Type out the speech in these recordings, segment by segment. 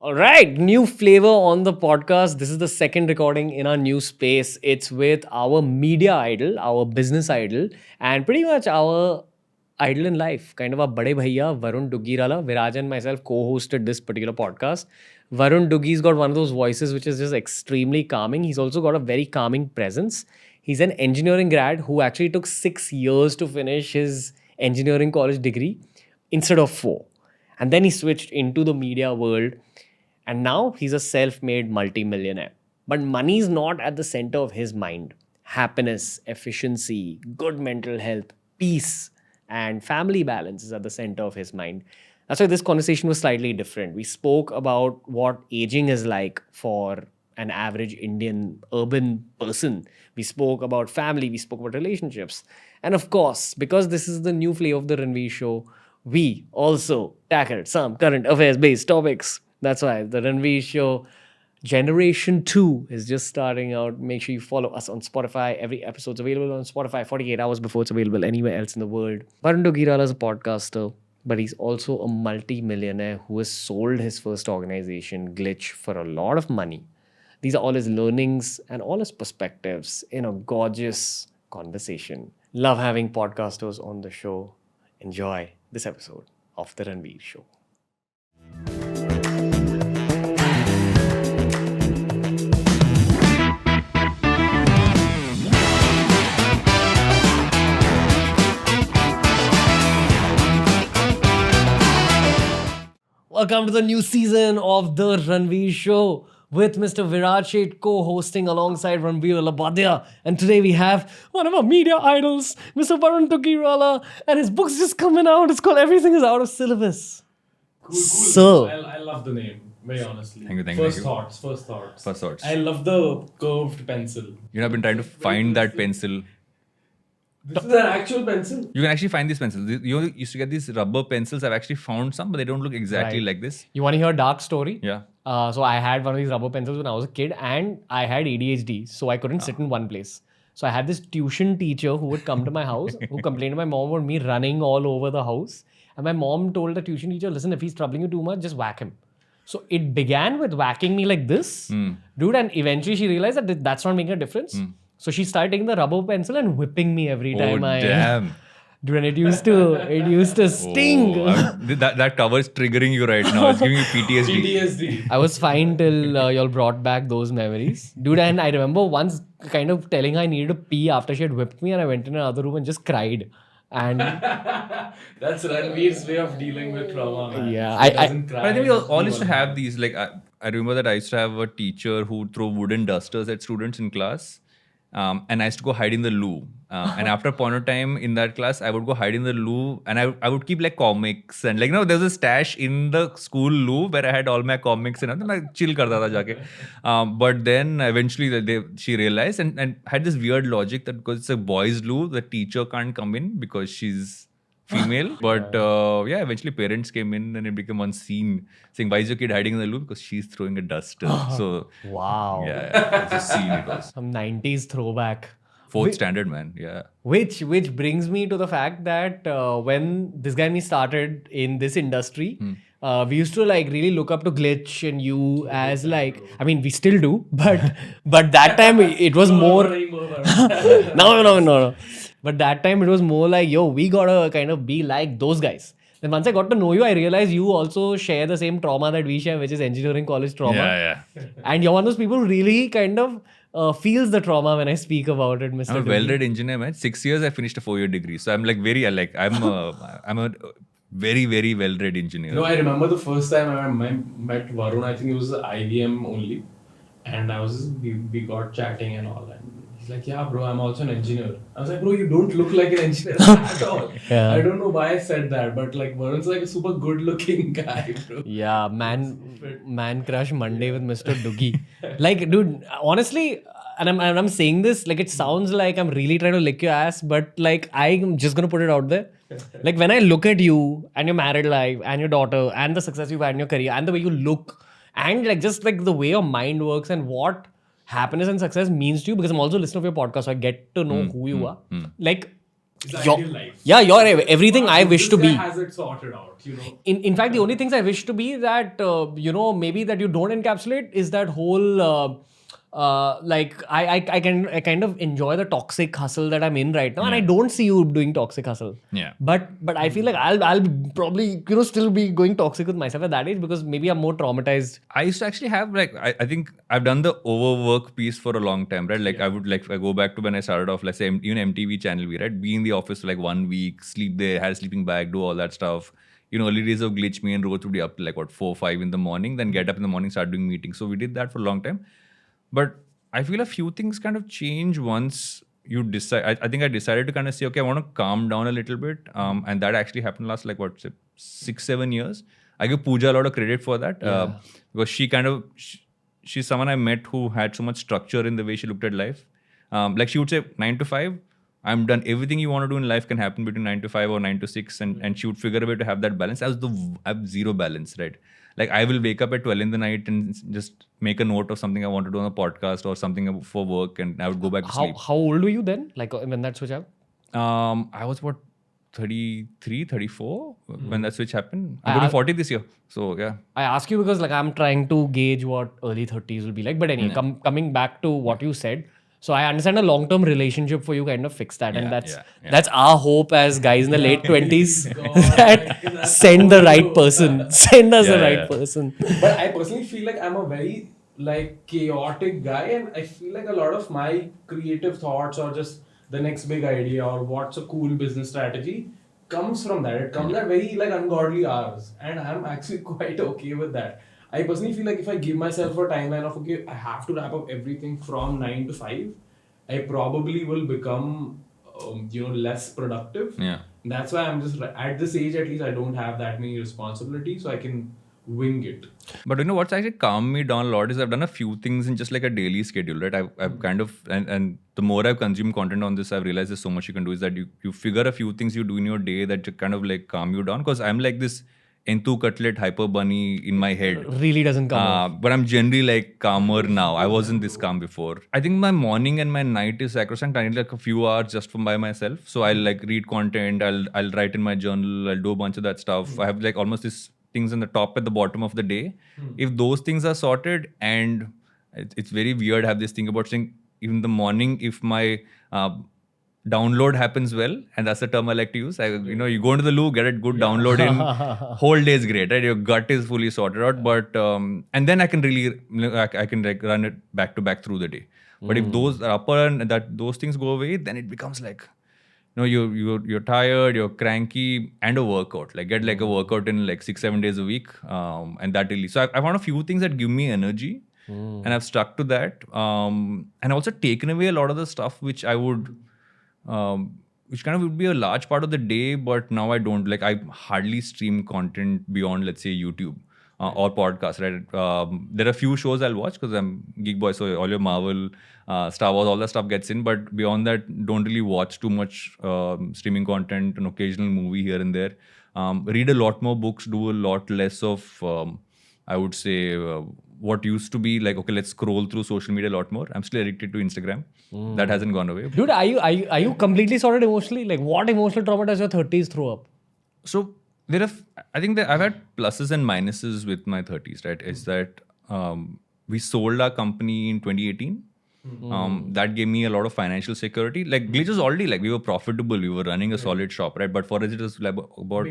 All right, new flavor on the podcast. This is the second recording in our new space. It's with our media idol, our business idol, and pretty much our idol in life. Kind of a bade bhaiya, Varun Duggirala. Viraj and myself co-hosted this particular podcast. Varun Duggi's got one of those voices which is just extremely calming. He's also got a very calming presence. He's an engineering grad who actually took 6 years to finish his engineering college degree instead of 4. And then he switched into the media world. And now he's a self-made multi-millionaire. But money is not at the center of his mind. Happiness, efficiency, good mental health, peace, and family balance is at the center of his mind. That's why this conversation was slightly different. We spoke about what aging is like for an average Indian urban person. We spoke about family, we spoke about relationships. And of course, because this is the new flavor of the Ranveer show, we also tackled some current affairs-based topics. That's why the Ranveer show Generation 2 is just starting out. Make sure you follow us on Spotify. Every episode's available on Spotify 48 hours before it's available anywhere else in the world. Varun Duggirala is a podcaster, but he's also a multi-millionaire who has sold his first organization, Glitch, for a lot of money. These are all his learnings and all his perspectives in a gorgeous conversation. Love having podcasters on the show. Enjoy this episode of The Ranveer Show. Welcome to the new season of The Ranveer Show with Mr. Viraj Sheth co-hosting alongside Ranveer Allahbadia. And today we have one of our media idols, Mr. Varun Duggirala, and his book's just coming out. It's called Everything Is Out of Syllabus. Cool. So, I love the name, very honestly. Thank you. First thoughts. I love the curved pencil. You know, I've been trying to find that pencil. This is an actual pencil? You can actually find these pencils. You used to get these rubber pencils. I've actually found some, but they don't look exactly like this. You want to hear a dark story? Yeah. So I had one of these rubber pencils when I was a kid and I had ADHD. So I couldn't sit in one place. So I had this tuition teacher who would come to my house, who complained to my mom about me running all over the house. And my mom told the tuition teacher, listen, if he's troubling you too much, just whack him. So it began with whacking me like this, dude. And eventually she realized that that's not making a difference. So she started taking the rubber pencil and whipping me every time damn. Dude, and it used to sting. That cover is triggering you right now. It's giving you PTSD. I was fine till y'all brought back those memories. Dude, and I remember once kind of telling her I needed to pee after she had whipped me, and I went in another room and just cried. And that's Ranveer's way of dealing with trauma, man. Yeah, He doesn't cry. But I think we all used to have these. Like I remember that I used to have a teacher who threw wooden dusters at students in class. And I used to go hide in the loo. And after a point of time in that class, I would go hide in the loo and I would keep like comics and like, there's a stash in the school loo where I had all my comics and I chill karta tha jaake. But then eventually she realized and had this weird logic that because it's a boys' loo, the teacher can't come in because she's female. But eventually parents came in and it became one scene saying, why is your kid hiding in the loo? Because she's throwing a duster. So wow. Yeah, it's a scene it was. Some 90s throwback. Fourth standard, man. Yeah. Which brings me to the fact that when this guy and me started in this industry, we used to like really look up to Glitch and you as like, I mean, we still do, but that time it was more. No. But that time it was more like, yo, we gotta kind of be like those guys. Then once I got to know you, I realized you also share the same trauma that we share, which is engineering college trauma. Yeah. And you're one of those people who really kind of feels the trauma when I speak about it, Mr. I'm a Duggi. well-read engineer, man. 6 years I finished a 4-year degree. So I'm like I'm a very, very well-read engineer. No, I remember the first time I met Varun, I think it was IVM only. And we got chatting and all. And he's like, yeah, bro, I'm also an engineer. I was like, bro, you don't look like an engineer at all. Yeah. I don't know why I said that, but like Varun's like a super good-looking guy, bro. Yeah, man crush Monday with Mr. Duggi. Like, dude, honestly, and I'm saying this, like it sounds like I'm really trying to lick your ass, but like I'm just gonna put it out there. Like when I look at you and your married life and your daughter and the success you've had in your career and the way you look and like just like the way your mind works and what happiness and success means to you, because I'm also listening to your podcast, so I get to know who you are. Like It's the You're- ideal life. yeah, you're everything I wish This to guy be. has it sorted out, In fact, the only things I wish to be that maybe that you don't encapsulate is that whole like I kind of enjoy the toxic hustle that I'm in right now, and I Yeah. don't see you doing toxic hustle. Yeah. But I feel like I'll probably still be going toxic with myself at that age because maybe I'm more traumatized. I used to actually have like I think I've done the overwork piece for a long time, right? Like I would like I go back to when I started off, let's say even MTV Channel V, right? Be in the office for like 1 week, sleep there, had a sleeping bag, do all that stuff. Early days of Glitch, me and Roach would be up to like 4, 5 in the morning, then get up in the morning, start doing meetings. So we did that for a long time. But I feel a few things kind of change once you decide. I think I decided to kind of say, okay, I want to calm down a little bit. And that actually happened last like 6, 7 years. I give Pooja a lot of credit for that because she's someone I met who had so much structure in the way she looked at life. Like she would say 9 to 5. I'm done. Everything you want to do in life can happen between 9 to 5 or 9 to 6. And she would figure a way to have that balance. I have zero balance, right? Like I will wake up at 12 in the night and just make a note of something I want to do on a podcast or something for work, and I would go back to sleep. How old were you then? Like when that switch happened? I was 33, 34 when that switch happened. I'm going to 40 this year. So yeah. I ask you because like I'm trying to gauge what early 30s will be like. But anyway, coming back to what you said. So I understand a long-term relationship for you kind of fix that. And that's our hope as guys in the late 20s that send the right person. Send us the right person. But I personally feel like I'm a very like chaotic guy, and I feel like a lot of my creative thoughts or just the next big idea or what's a cool business strategy comes from that. It comes at very like ungodly hours, and I'm actually quite okay with that. I personally feel like if I give myself a timeline of okay, I have to wrap up everything from 9 to 5, I probably will become less productive. Yeah. That's why I'm just at this age, at least I don't have that many responsibilities, so I can wing it. But what's actually calmed me down a lot is I've done a few things in just like a daily schedule, right? I've kind of, and the more I've consumed content on this, I've realized there's so much you can do is that you figure a few things you do in your day that kind of like calm you down. Because I'm like this Entu Cutlet hyper bunny in my head. Really doesn't come off. But I'm generally like calmer now. I wasn't this calm before. I think my morning and my night is sacrosanct. I need like a few hours just for by myself. So I'll like read content. I'll write in my journal. I'll do a bunch of that stuff. I have like almost these things on the top at the bottom of the day. If those things are sorted, and it's very weird, I have this thing about saying in the morning, if my download happens well, and that's the term I like to use. You go into the loo, get a good download in, whole day is great, right? Your gut is fully sorted out, but and then I can really, I can like run it back to back through the day. But if those are upper and those things go away, then it becomes like, you're tired, you're cranky, and a workout. Like get like a workout in like 6-7 days a week, and that really. So I found a few things that give me energy, and I've stuck to that, and also taken away a lot of the stuff which I would. Which kind of would be a large part of the day, but now I don't. Like I hardly stream content beyond, let's say, YouTube or podcast, right? There are a few shows I'll watch because I'm geek boy, so all your Marvel, Star Wars, all that stuff gets in. But beyond that, don't really watch too much streaming content, an occasional movie here and there. Read a lot more books, do a lot less of, I would say, what used to be like, okay, let's scroll through social media a lot more. I'm still addicted to Instagram. That hasn't gone away. Dude, are you completely sorted emotionally? Like what emotional trauma does your 30s throw up? So I think that I've had pluses and minuses with my 30s, right? Is that we sold our company in 2018. That gave me a lot of financial security. Like Glitch was already like we were profitable, we were running a solid shop, right? But for us it was like about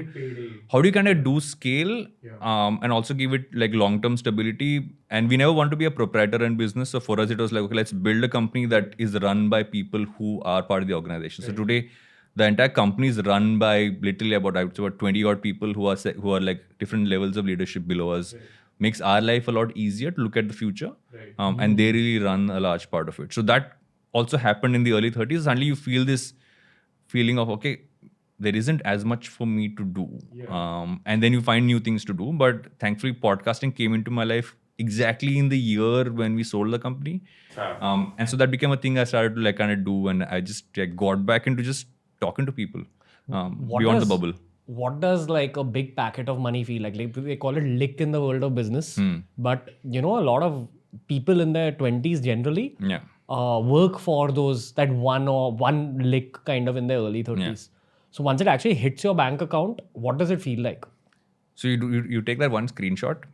how do you kind of do scale and also give it like long-term stability. And we never want to be a proprietor in business. So for us it was like, okay, let's build a company that is run by people who are part of the organization. So today the entire company is run by literally about 20 odd people who are like different levels of leadership below us. Makes our life a lot easier to look at the future. And they really run a large part of it. So that also happened in the early 30s. Suddenly you feel this feeling of, okay, there isn't as much for me to do. And then you find new things to do. But thankfully, podcasting came into my life exactly in the year when we sold the company. And so that became a thing I started to like kind of do. And I just got back into just talking to people beyond the bubble. What does like a big packet of money feel like? Like they call it lick in the world of business. But a lot of people in their 20s generally work for that one lick kind of in their early 30s. So once it actually hits your bank account, what does it feel like? So you take that one screenshot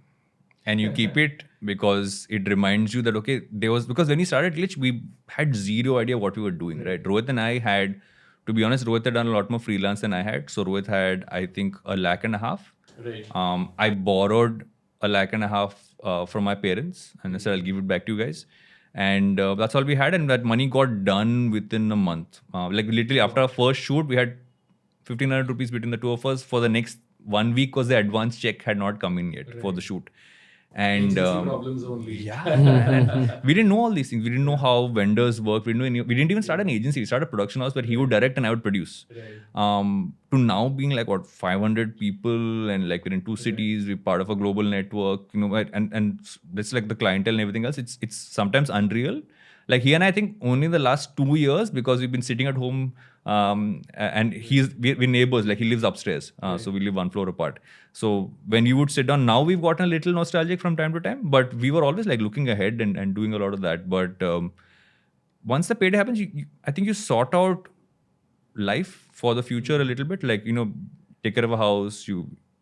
and you keep it because it reminds you that, okay, because when we started Glitch, we had zero idea what we were doing, right? Rohit and I had, to be honest, Rohit had done a lot more freelance than I had. So Rohit had, I think, 1.5 lakh. Right. I borrowed 1.5 lakh from my parents and I said, I'll give it back to you guys. And that's all we had. And that money got done within a month. Like literally after our first shoot, we had 1,500 rupees between the two of us for the next 1 week because the advance check had not come in yet for the shoot. And problems only. Yeah, and we didn't know all these things. We didn't know how vendors work. We didn't even start an agency. We started a production house where he would direct and I would produce. Right. To now being like 500 people and like we're in 2 cities. We're part of a global network. And that's like the clientele and everything else. It's sometimes unreal. Like he and I think only the last 2 years because we've been sitting at home. And we're neighbors. Like he lives upstairs, so we live 1 floor apart. So when you would sit down, now we've gotten a little nostalgic from time to time, but we were always like looking ahead and doing a lot of that. But once the payday happens, I think you sort out life for the future a little bit. Like take care of a house.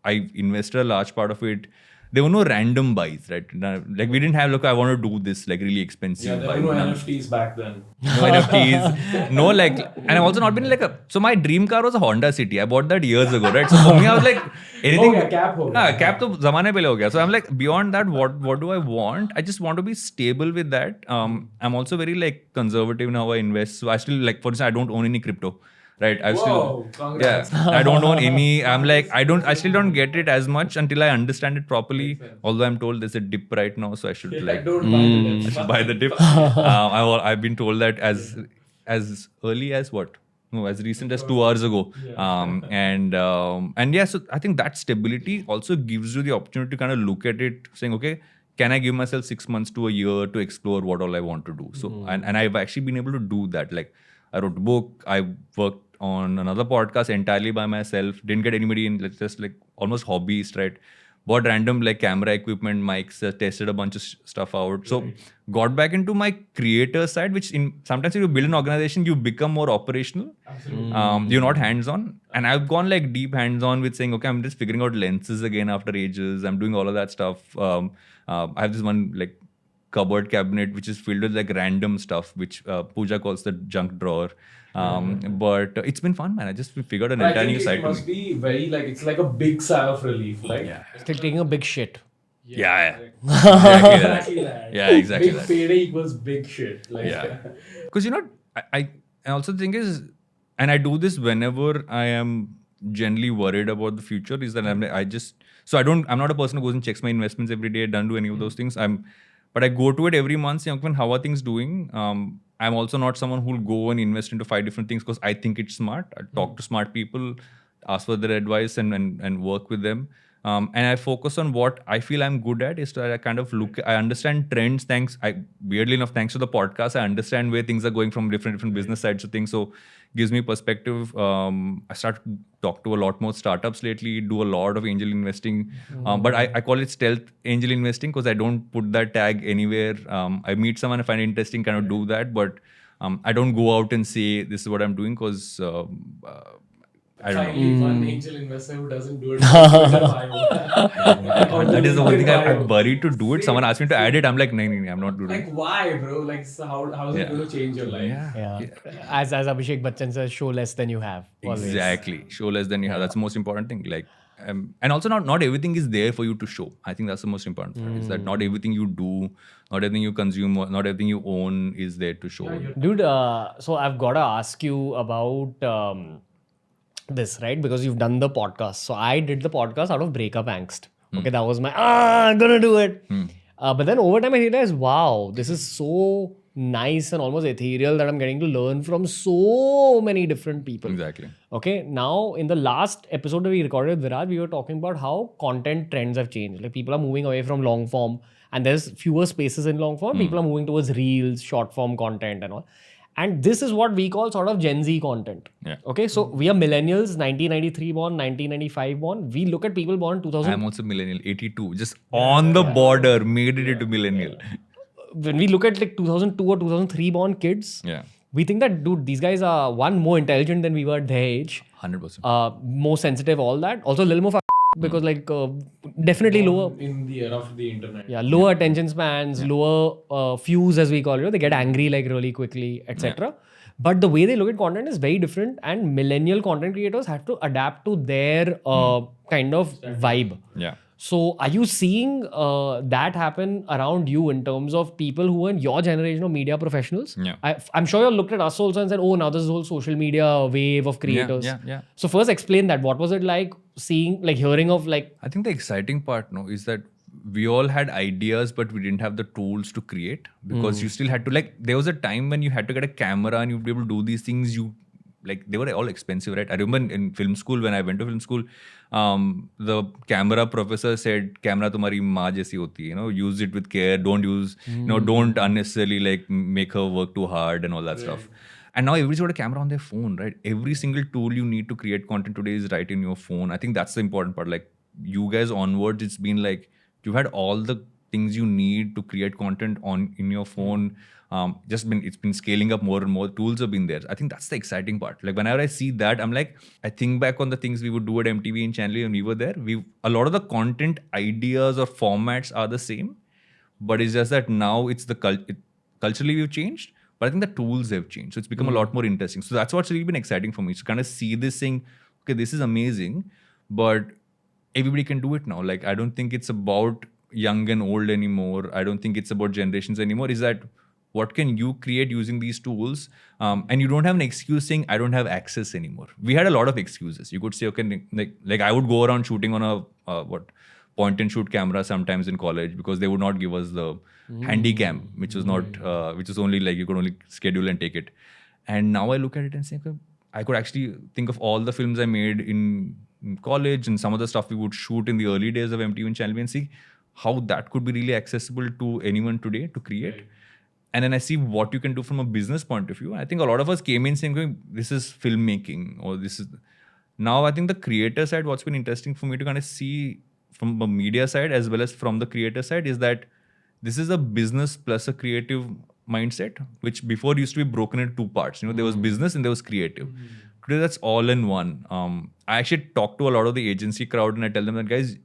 I invested a large part of it. There were no random buys, right? Like we didn't have, look, I want to do this like really expensive. Yeah, there were no NFTs back then. No NFTs, no like, and I've also not been like so my dream car was a Honda City. I bought that years ago, right? So for me, I was like, anything. Cap ho gaya. Cap to zamane pehle ho gaya. So I'm like, beyond that, what do I want? I just want to be stable with that. I'm also very like conservative in how I invest. So I still like, for instance, I don't own any crypto. Right, Congrats. I don't own any. I'm like, I still don't get it as much until I understand it properly. Although I'm told there's a dip right now, so I should Don't buy the dip. I should buy the dip. I've been told that as early as what? No, as recent as 2 hours ago. And yeah, so I think that stability also gives you the opportunity to kind of look at it, saying, okay, can I give myself 6 months to a year to explore what all I want to do? So and I've actually been able to do that. Like I wrote a book, I worked on another podcast entirely by myself, didn't get anybody in, just like almost hobbyist, right? Bought random like camera equipment, mics, tested a bunch of stuff out. So got back into my creator side, which sometimes if you build an organization, you become more operational. Absolutely. You're not hands-on. And I've gone like deep hands-on with saying, okay, I'm just figuring out lenses again after ages. I'm doing all of that stuff. I have this one like cupboard cabinet which is filled with like random stuff, which Pooja calls the junk drawer. But it's been fun, man. I just figured an entire new side. It must be very like, it's like a big sigh of relief. Like, It's like taking a big shit. Yeah. Exactly that. Yeah, exactly Big that. payday equals big shit. Like, Because I also think is, and I do this whenever I am generally worried about the future, is that I'm not a person who goes and checks my investments every day. I don't do any of those things. But I go to it every month, saying, okay, how are things doing? I'm also not someone who'll go and invest into 5 different things because I think it's smart. I talk to smart people, ask for their advice and work with them. And I focus on what I feel I'm good at, is that I kind of I understand trends. Weirdly enough, thanks to the podcast, I understand where things are going from different business sides of things. So gives me perspective. I start to talk to a lot more startups lately, do a lot of angel investing. But I call it stealth angel investing because I don't put that tag anywhere. I meet someone I find interesting, kind of do that. But I don't go out and say this is what I'm doing because I don't know. One angel investor who doesn't do it. That is the one thing I'm worried to do it. Someone asked me to add it. I'm like, no, I'm not doing it. Like, why, bro? Like, so how is it going to change your life? Yeah. As Abhishek Bachchan says, show less than you have. Always. Exactly. Show less than you have. That's the most important thing. Like, and also not everything is there for you to show. I think that's the most important part. Is that not everything you do, not everything you consume, not everything you own is there to show. Dude, so I've got to ask you about this, right? Because you've done the podcast. So I did the podcast out of breakup angst. Okay, that was my, I'm gonna do it. But then over time I realized, wow, this is so nice and almost ethereal that I'm getting to learn from so many different people. Exactly. Okay, now in the last episode that we recorded with Viraj, we were talking about how content trends have changed. Like people are moving away from long form and there's fewer spaces in long form. People are moving towards reels, short form content and all. And this is what we call sort of Gen Z content. Yeah. Okay, so we are millennials, 1993 born, 1995 born. We look at people born 2000. I'm also millennial, 82. Just on the border, made it into millennial. when we look at like 2002 or 2003 born kids, Yeah. we think that, dude, these guys are one, more intelligent than we were at their age, 100%. more sensitive, all that. Also a little more because like definitely lower, in the era of the internet. yeah, lower attention spans, lower fuse as we call it. They get angry like really quickly, etc. But the way they look at content is very different, and millennial content creators have to adapt to their kind of vibe. Yeah. So are you seeing that happen around you in terms of people who are in your generation of media professionals? Yeah. I'm sure you looked at us also and said, oh, now this whole social media wave of creators. Yeah. So first explain that. What was it like seeing, like hearing of like... I think the exciting part, no, is that we all had ideas, but we didn't have the tools to create, because you still had to, like, there was a time when you had to get a camera and you'd be able to do these things. Like, they were all expensive, right? I remember in film school, when I went to film school, the camera professor said, camera tumhari maa jaisi hoti hai, use it with care, don't use, don't unnecessarily like make her work too hard and all that stuff. And now everybody's got a camera on their phone, right? Every single tool you need to create content today is right in your phone. I think that's the important part. Like, you guys onwards, it's been like, you've had all the things you need to create content in your phone. It's been scaling up more and more. Tools have been there. I think that's the exciting part. Like, whenever I see that, I'm like, I think back on the things we would do at MTV and Channel when we were there. A lot of the content ideas or formats are the same, but it's just that now it's culturally we've changed, but I think the tools have changed. So it's become a lot more interesting. So that's what's really been exciting for me. To kind of see this thing, okay, this is amazing, but everybody can do it now. Like, I don't think it's about young and old anymore. I don't think it's about generations anymore. Is that what can you create using these tools? And you don't have an excuse saying, I don't have access anymore. We had a lot of excuses. You could say, okay, like I would go around shooting on a point and shoot camera sometimes in college, because they would not give us the handy cam, which was not, which was only like you could only schedule and take it. And now I look at it and say, okay, I could actually think of all the films I made in college and some of the stuff we would shoot in the early days of MTV and Channel and see how that could be really accessible to anyone today to create. Right. And then I see what you can do from a business point of view. I think a lot of us came in saying, this is filmmaking, or this is... Now I think the creator side, what's been interesting for me to kind of see from a media side as well as from the creator side, is that this is a business plus a creative mindset, which before used to be broken into two parts. There was business and there was creative. Today that's all in one. I actually talk to a lot of the agency crowd and I tell them that, guys,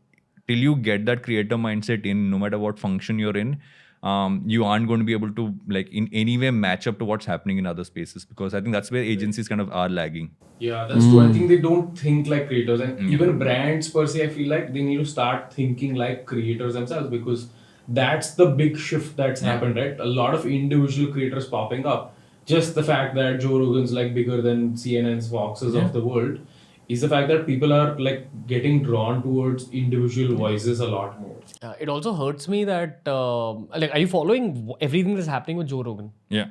till you get that creator mindset in, no matter what function you're in, you aren't going to be able to like in any way match up to what's happening in other spaces, because I think that's where agencies kind of are lagging. Yeah, that's true. I think they don't think like creators, and even brands per se, I feel like they need to start thinking like creators themselves, because that's the big shift that's happened, right? A lot of individual creators popping up. Just the fact that Joe Rogan's like bigger than CNN's, Fox's of the world is the fact that people are like getting drawn towards individual voices a lot more. It also hurts me that like, are you following everything that's happening with Joe Rogan? Yeah.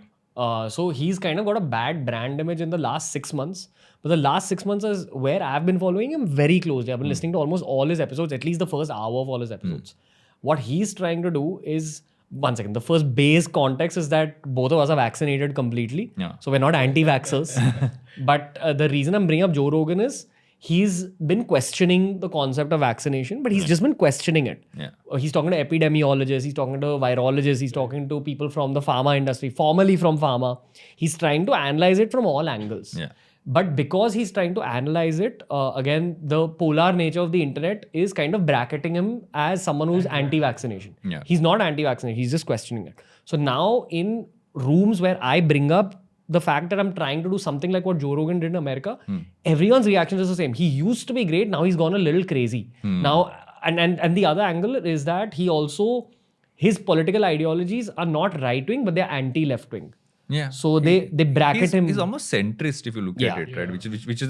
So he's kind of got a bad brand image in the last 6 months. But the last 6 months is where I've been following him very closely. I've been listening to almost all his episodes, at least the first hour of all his episodes. What he's trying to do is, one second, the first base context is that both of us are vaccinated completely. Yeah. So we're not anti-vaxxers. But the reason I'm bringing up Joe Rogan is he's been questioning the concept of vaccination, but he's just been questioning it. Yeah. He's talking to epidemiologists, he's talking to virologists, he's talking to people from the pharma industry, formerly from pharma. He's trying to analyze it from all angles. Yeah. But because he's trying to analyze it, again, the polar nature of the internet is kind of bracketing him as someone who's anti-vaccination. Yeah. He's not anti-vaccination, he's just questioning it. So now in rooms where I bring up the fact that I'm trying to do something like what Joe Rogan did in America, everyone's reaction is the same. He used to be great, now he's gone a little crazy. Now, and the other angle is that his political ideologies are not right-wing, but they're anti-left-wing. Yeah. So they bracket him. He's almost centrist if you look at it, right? Which is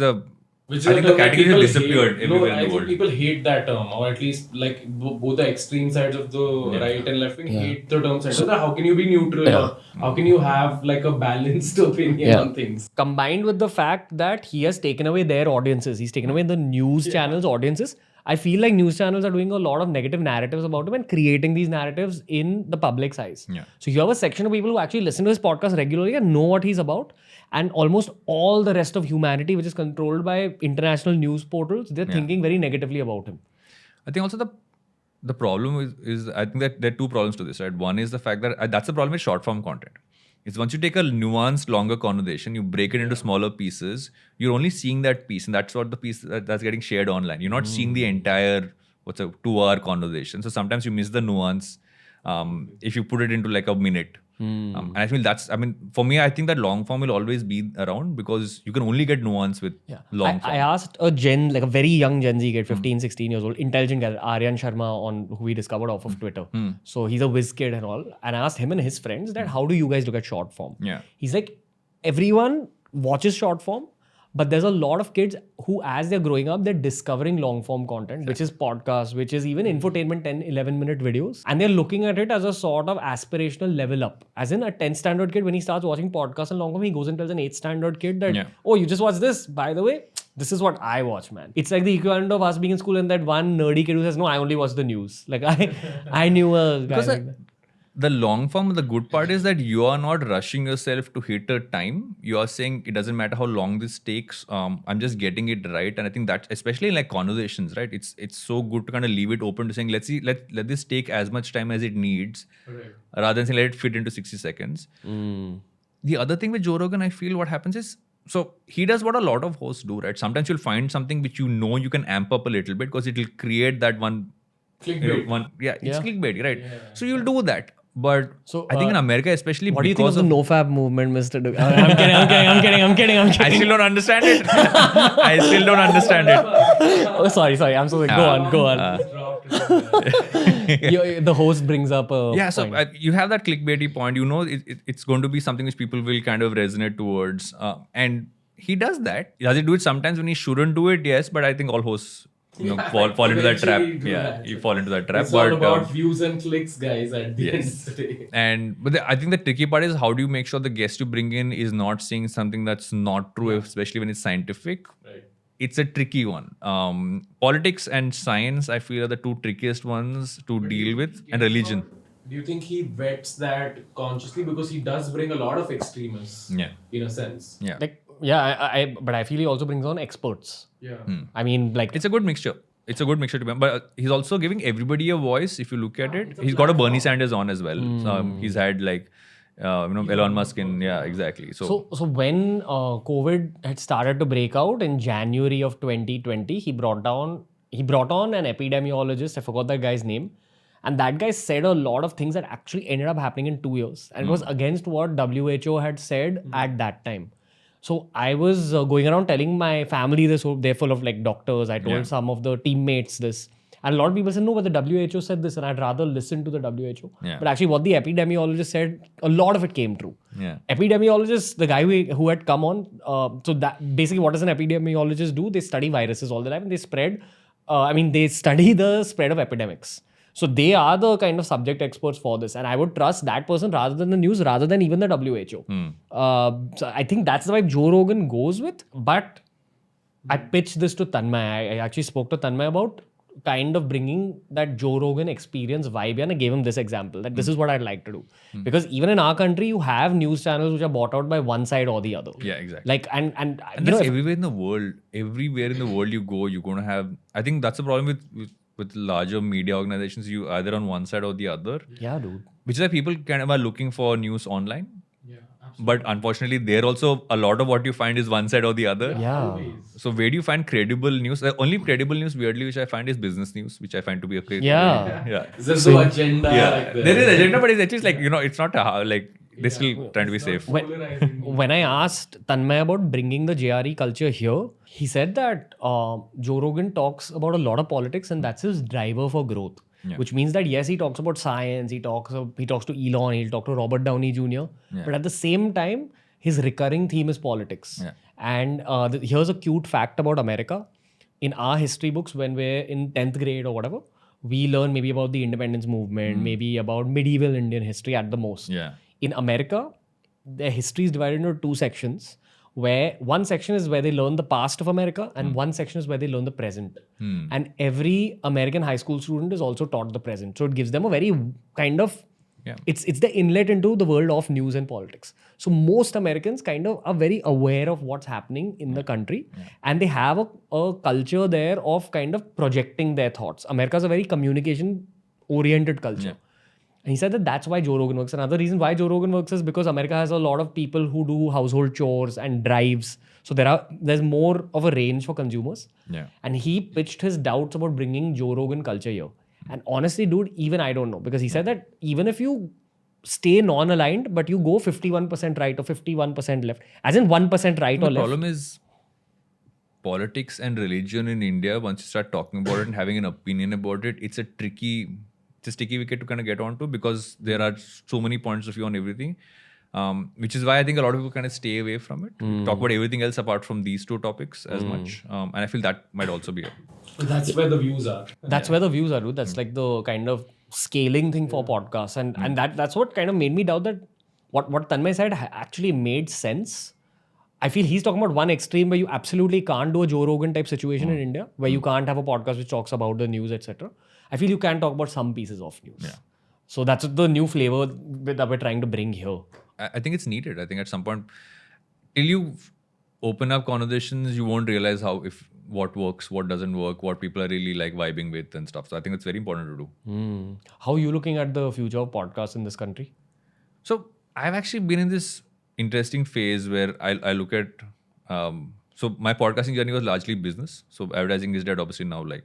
Which I think the category has disappeared everywhere in the I think world. people hate that term, or at least like both the extreme sides of the right and left wing hate the term center. How can you be neutral? Or how can you have like a balanced opinion on things? Combined with the fact that he has taken away their audiences, he's taken away the news channels' audiences. I feel like news channels are doing a lot of negative narratives about him and creating these narratives in the public's eyes. Yeah. So you have a section of people who actually listen to his podcast regularly and know what he's about. And almost all the rest of humanity, which is controlled by international news portals, they're thinking very negatively about him. I think also the problem is I think that there are two problems to this, right? One is the fact that that's the problem with short form content. It's once you take a nuanced, longer conversation, you break it into smaller pieces, you're only seeing that piece, and that's what the piece that's getting shared online. You're not seeing the entire 2-hour conversation. So sometimes you miss the nuance if you put it into like a minute. And I feel for me, I think that long form will always be around because you can only get nuance with long form. I asked a very young Gen Z kid, 15, 16 years old, intelligent guy, Aryan Sharma, who we discovered off of Twitter. So he's a whiz kid and all. And I asked him and his friends that how do you guys look at short form? Yeah. He's like, everyone watches short form, but there's a lot of kids who, as they're growing up, they're discovering long form content, which is podcasts, which is even infotainment 10, 11-minute videos. And they're looking at it as a sort of aspirational level up. As in a 10th standard kid, when he starts watching podcasts and long form, he goes and tells an 8th standard kid that, oh, you just watch this. By the way, this is what I watch, man. It's like the equivalent of us being in school and that one nerdy kid who says, no, I only watch the news. Like I knew a guy like that. The long form, the good part is that you are not rushing yourself to hit a time. You are saying it doesn't matter how long this takes. I'm just getting it right, and I think that especially in like conversations, right? It's so good to kind of leave it open to saying let this take as much time as it needs, rather than saying let it fit into 60 seconds. The other thing with Joe Rogan, I feel what happens is, so he does what a lot of hosts do, right? Sometimes you'll find something which you can amp up a little bit because it will create that one. Clickbait. It's clickbait, right? Yeah. So you'll do that. But I think in America, especially, what do you think of the NoFap movement, Mr. Duggi? I'm kidding. I still don't understand it. Oh, sorry. I'm so sorry. Go on. The host brings up a point. So you have that clickbaity point. You know, it's going to be something which people will kind of resonate towards. And he does that. Does he do it sometimes when he shouldn't do it? Yes, but I think all hosts fall into that trap. You fall into that trap. It's all about views and clicks, guys, at the end of the day. But I think the tricky part is how do you make sure the guest you bring in is not saying something that's not true, especially when it's scientific. Right. It's a tricky one. Politics and science, I feel, are the two trickiest ones to deal with, and religion. Do you think he vets that consciously? Because he does bring a lot of extremists, in a sense. But I feel he also brings on experts. Yeah. I mean, like, it's a good mixture. To be, but he's also giving everybody a voice. If you look at it, he's got a Bernie Sanders on as well. He's had like, Elon Musk in, exactly. So when COVID had started to break out in January of 2020, he brought on an epidemiologist. I forgot that guy's name. And that guy said a lot of things that actually ended up happening in 2 years. And it was against what WHO had said at that time. So I was going around telling my family this, they're full of like doctors. I told some of the teammates this. And a lot of people said, no, but the WHO said this and I'd rather listen to the WHO. Yeah. But actually what the epidemiologist said, a lot of it came true. Yeah. Epidemiologist, the guy who had come on, so that basically what does an epidemiologist do? They study viruses all the time and they they study the spread of epidemics. So they are the kind of subject experts for this. And I would trust that person rather than the news, rather than even the WHO. So I think that's the vibe Joe Rogan goes with. But I pitched this to Tanmay. I actually spoke to Tanmay about kind of bringing that Joe Rogan experience vibe, and I gave him this example that this is what I'd like to do. Because even in our country, you have news channels which are bought out by one side or the other. Yeah, exactly. Like and that's everywhere in the world. Everywhere in the world you go, you're going to have. I think that's the problem with larger media organizations. You either on one side or the other. Yeah, dude. Which is why people kind of are looking for news online. Yeah, absolutely. But unfortunately, there also a lot of what you find is one side or the other. Yeah. So where do you find credible news? The only credible news, weirdly, which I find is business news, which I find to be a credible. Yeah. There's no agenda. Yeah. There is agenda, but it's actually like, it's not like they're still trying to be safe. When I asked Tanmay about bringing the JRE culture here, he said that Joe Rogan talks about a lot of politics and that's his driver for growth. Yeah. Which means that yes, he talks about science, he talks to Elon, he'll talk to Robert Downey Jr. Yeah. But at the same time, his recurring theme is politics. Yeah. And here's a cute fact about America. In our history books, when we're in 10th grade or whatever, we learn maybe about the independence movement, maybe about medieval Indian history at the most. Yeah. In America, their history is divided into two sections, where one section is where they learn the past of America and one section is where they learn the present. And every American high school student is also taught the present. So it gives them a very kind of, it's the inlet into the world of news and politics. So most Americans kind of are very aware of what's happening in the country and they have a culture there of kind of projecting their thoughts. America's a very communication oriented culture. Yeah. And he said that that's why Joe Rogan works. Another reason why Joe Rogan works is because America has a lot of people who do household chores and drives. So there's more of a range for consumers. Yeah. And he pitched his doubts about bringing Joe Rogan culture here. And honestly, dude, even I don't know. Because he said that even if you stay non-aligned, but you go 51% right or 51% left, as in 1% right or The left. problem is politics and religion in India. Once you start talking about it and having an opinion about it, it's a sticky wicket to kind of get onto because there are so many points of view on everything. Which is why I think a lot of people kind of stay away from it. Talk about everything else apart from these two topics as much. And I feel that might also be it. That's where the views are. That's where the views are, dude. That's like the kind of scaling thing for podcasts. And that's what kind of made me doubt that what Tanmay said actually made sense. I feel he's talking about one extreme where you absolutely can't do a Joe Rogan type situation in India, where you can't have a podcast which talks about the news, etc. I feel you can talk about some pieces of news. Yeah. So that's the new flavor that we're trying to bring here. I think it's needed. I think at some point, till you open up conversations, you won't realize what works, what doesn't work, what people are really like vibing with and stuff. So I think it's very important to do. How are you looking at the future of podcasts in this country? So I've actually been in this interesting phase where I look at. So my podcasting journey was largely business. So advertising is dead. Obviously now, like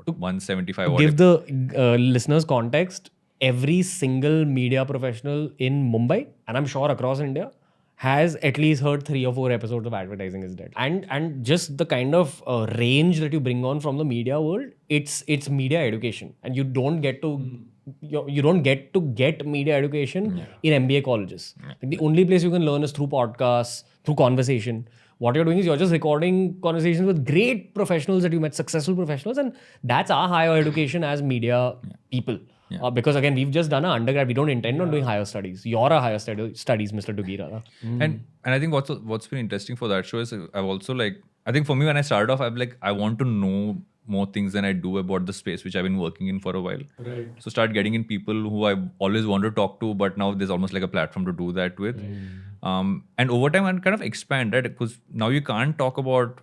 175. To give the listeners context, every single media professional in Mumbai, and I'm sure across India, has at least heard 3 or 4 episodes of Advertising is Dead. And just the kind of range that you bring on from the media world, it's media education, and you don't get to get media education in MBA colleges. Like the only place you can learn is through podcasts, through conversation. What you're doing is you're just recording conversations with great professionals that you met, successful professionals, and that's our higher education as media people. Because again, we've just done our undergrad. We don't intend on doing higher studies. You're a higher studies, Mr. Duggirala. And I think what's been interesting for that show is I've also I think for me when I started off, I want to know more things than I do about the space which I've been working in for a while. Right. So start getting in people who I always wanted to talk to, but now there's almost like a platform to do that with. And over time, I kind of expand, right? Because now you can't talk about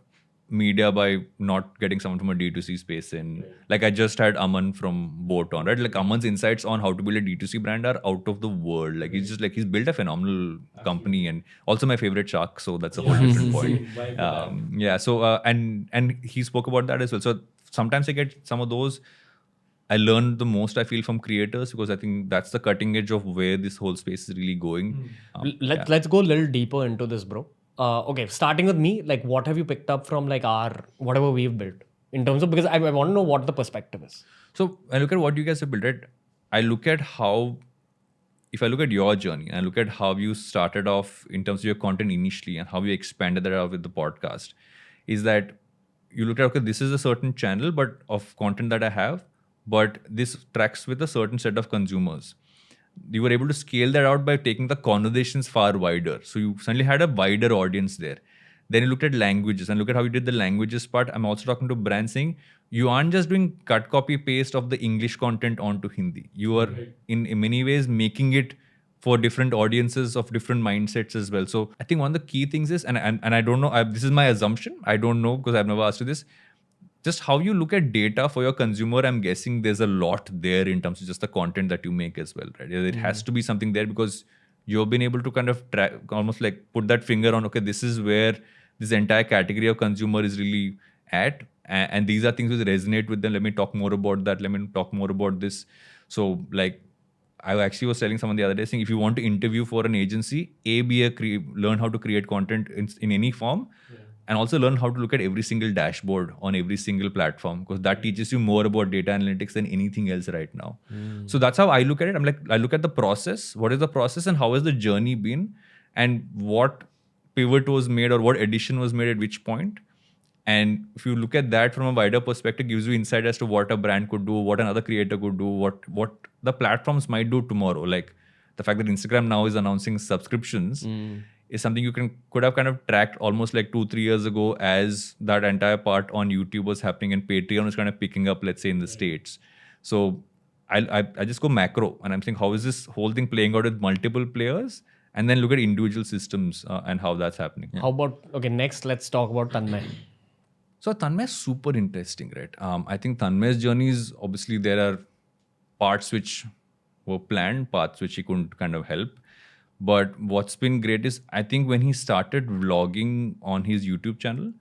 media by not getting someone from a D2C space in. Like I just had Aman from Boat on, right? Like Aman's insights on how to build a D2C brand are out of the world. Like he's built a phenomenal company, and also my favorite shark. So that's a whole different point. So and he spoke about that as well. So sometimes I get some of those. I learn the most, I feel, from creators because I think that's the cutting edge of where this whole space is really going. Let's go a little deeper into this, bro. Okay, starting with me, like what have you picked up from like whatever we've built in terms of, because I want to know what the perspective is. So I look at what you guys have built, right? I look at if I look at your journey and I look at how you started off in terms of your content initially and how you expanded that out with the podcast, is that you look at, okay, this is a certain channel but of content that I have, but this tracks with a certain set of consumers. You were able to scale that out by taking the conversations far wider. So you suddenly had a wider audience there. Then you looked at languages and look at how you did the languages part. I'm also talking to brands saying you aren't just doing cut, copy, paste of the English content onto Hindi. You are in many ways making it for different audiences of different mindsets as well. So I think one of the key things is, and I don't know, this is my assumption. I don't know because I've never asked you this. Just how you look at data for your consumer, I'm guessing there's a lot there in terms of just the content that you make as well, right? It has to be something there because you've been able to kind of almost like put that finger on, okay, this is where this entire category of consumer is really at. And these are things which resonate with them. Let me talk more about that. Let me talk more about this. So like, I actually was telling someone the other day saying, if you want to interview for an agency, learn how to create content in any form. And also learn how to look at every single dashboard on every single platform because that teaches you more about data analytics than anything else right now. So that's how I look at it. I'm like, I look at the process. What is the process and how has the journey been? And what pivot was made or what addition was made at which point? And if you look at that from a wider perspective, it gives you insight as to what a brand could do, what another creator could do, what the platforms might do tomorrow. Like the fact that Instagram now is announcing subscriptions is something you could have kind of tracked almost like 2-3 years ago as that entire part on YouTube was happening and Patreon was kind of picking up, let's say, in the States. So I just go macro and I'm saying, how is this whole thing playing out with multiple players? And then look at individual systems and how that's happening. How about, okay, next let's talk about Tanmay. So Tanmay is super interesting, right? I think Tanmay's journey is obviously there are parts which were planned, parts which he couldn't kind of help. But what's been great is I think when he started vlogging on his YouTube channel,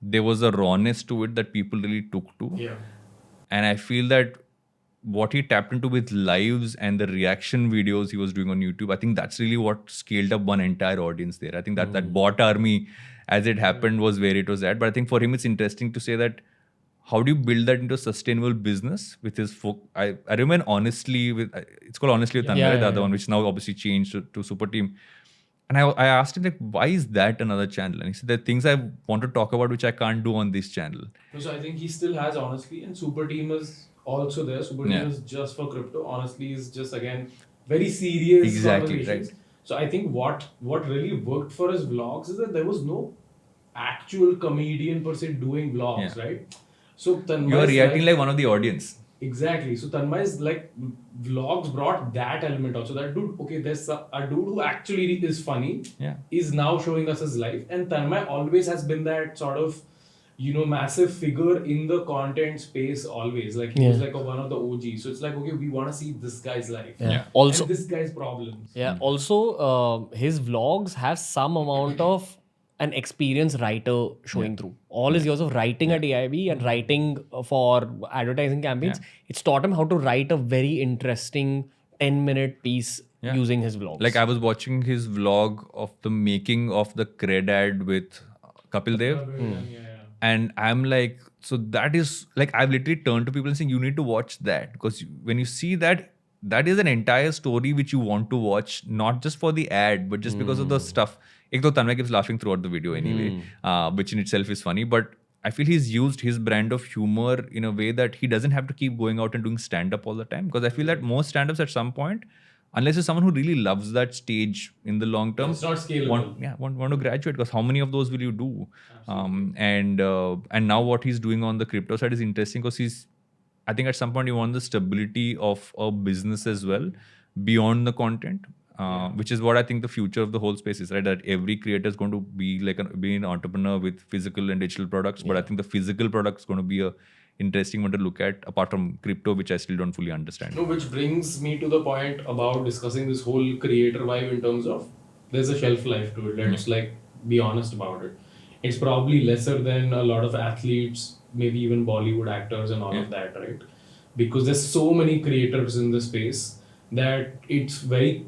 there was a rawness to it that people really took to. Yeah. And I feel that what he tapped into with lives and the reaction videos he was doing on YouTube, I think that's really what scaled up one entire audience there. I think that that bot army, as it happened, was where it was at. But I think for him, it's interesting to say that how do you build that into a sustainable business with his I remember Honestly with, it's called Honestly with Tanmay, the other one, which now obviously changed to Super Team. And I asked him, like, why is that another channel? And he said, there are things I want to talk about which I can't do on this channel. So I think he still has Honestly, and Super Team is also there. Super Team is just for crypto. Honestly is just, again, very serious conversations. Right. So I think what really worked for his vlogs is that there was no actual comedian per se doing vlogs, right? So Tanmay, you are reacting like one of the audience. Exactly. So Tanmay's vlogs brought that element also. That dude, okay, there's a dude who actually is funny, is now showing us his life. And Tanmay always has been that sort of, massive figure in the content space always. Like he was like one of the OGs. So it's like, okay, we want to see this guy's life. Also, and this guy's problems. Also, his vlogs have some amount of an experienced writer showing through. All his years of writing at AIB and writing for advertising campaigns, it's taught him how to write a very interesting 10-minute piece using his vlogs. Like I was watching his vlog of the making of the cred ad with Kapil Dev. And I'm like, so that is like, I've literally turned to people and saying, you need to watch that. Because when you see that, that is an entire story which you want to watch, not just for the ad, but just because of the stuff. Ek to Tanmay keeps laughing throughout the video anyway, which in itself is funny. But I feel he's used his brand of humor in a way that he doesn't have to keep going out and doing stand-up all the time. Because I feel that most stand-ups at some point, unless you're someone who really loves that stage in the long term, it's not scalable. Want to graduate, because how many of those will you do? And now what he's doing on the crypto side is interesting because I think at some point you want the stability of a business as well beyond the content. Which is what I think the future of the whole space is, right? That every creator is going to be be an entrepreneur with physical and digital products. But I think the physical product is going to be a interesting one to look at, apart from crypto, which I still don't fully understand. No, which brings me to the point about discussing this whole creator vibe in terms of there's a shelf life to it. Let's be honest about it. It's probably lesser than a lot of athletes, maybe even Bollywood actors and all of that, right? Because there's so many creators in the space that it's very,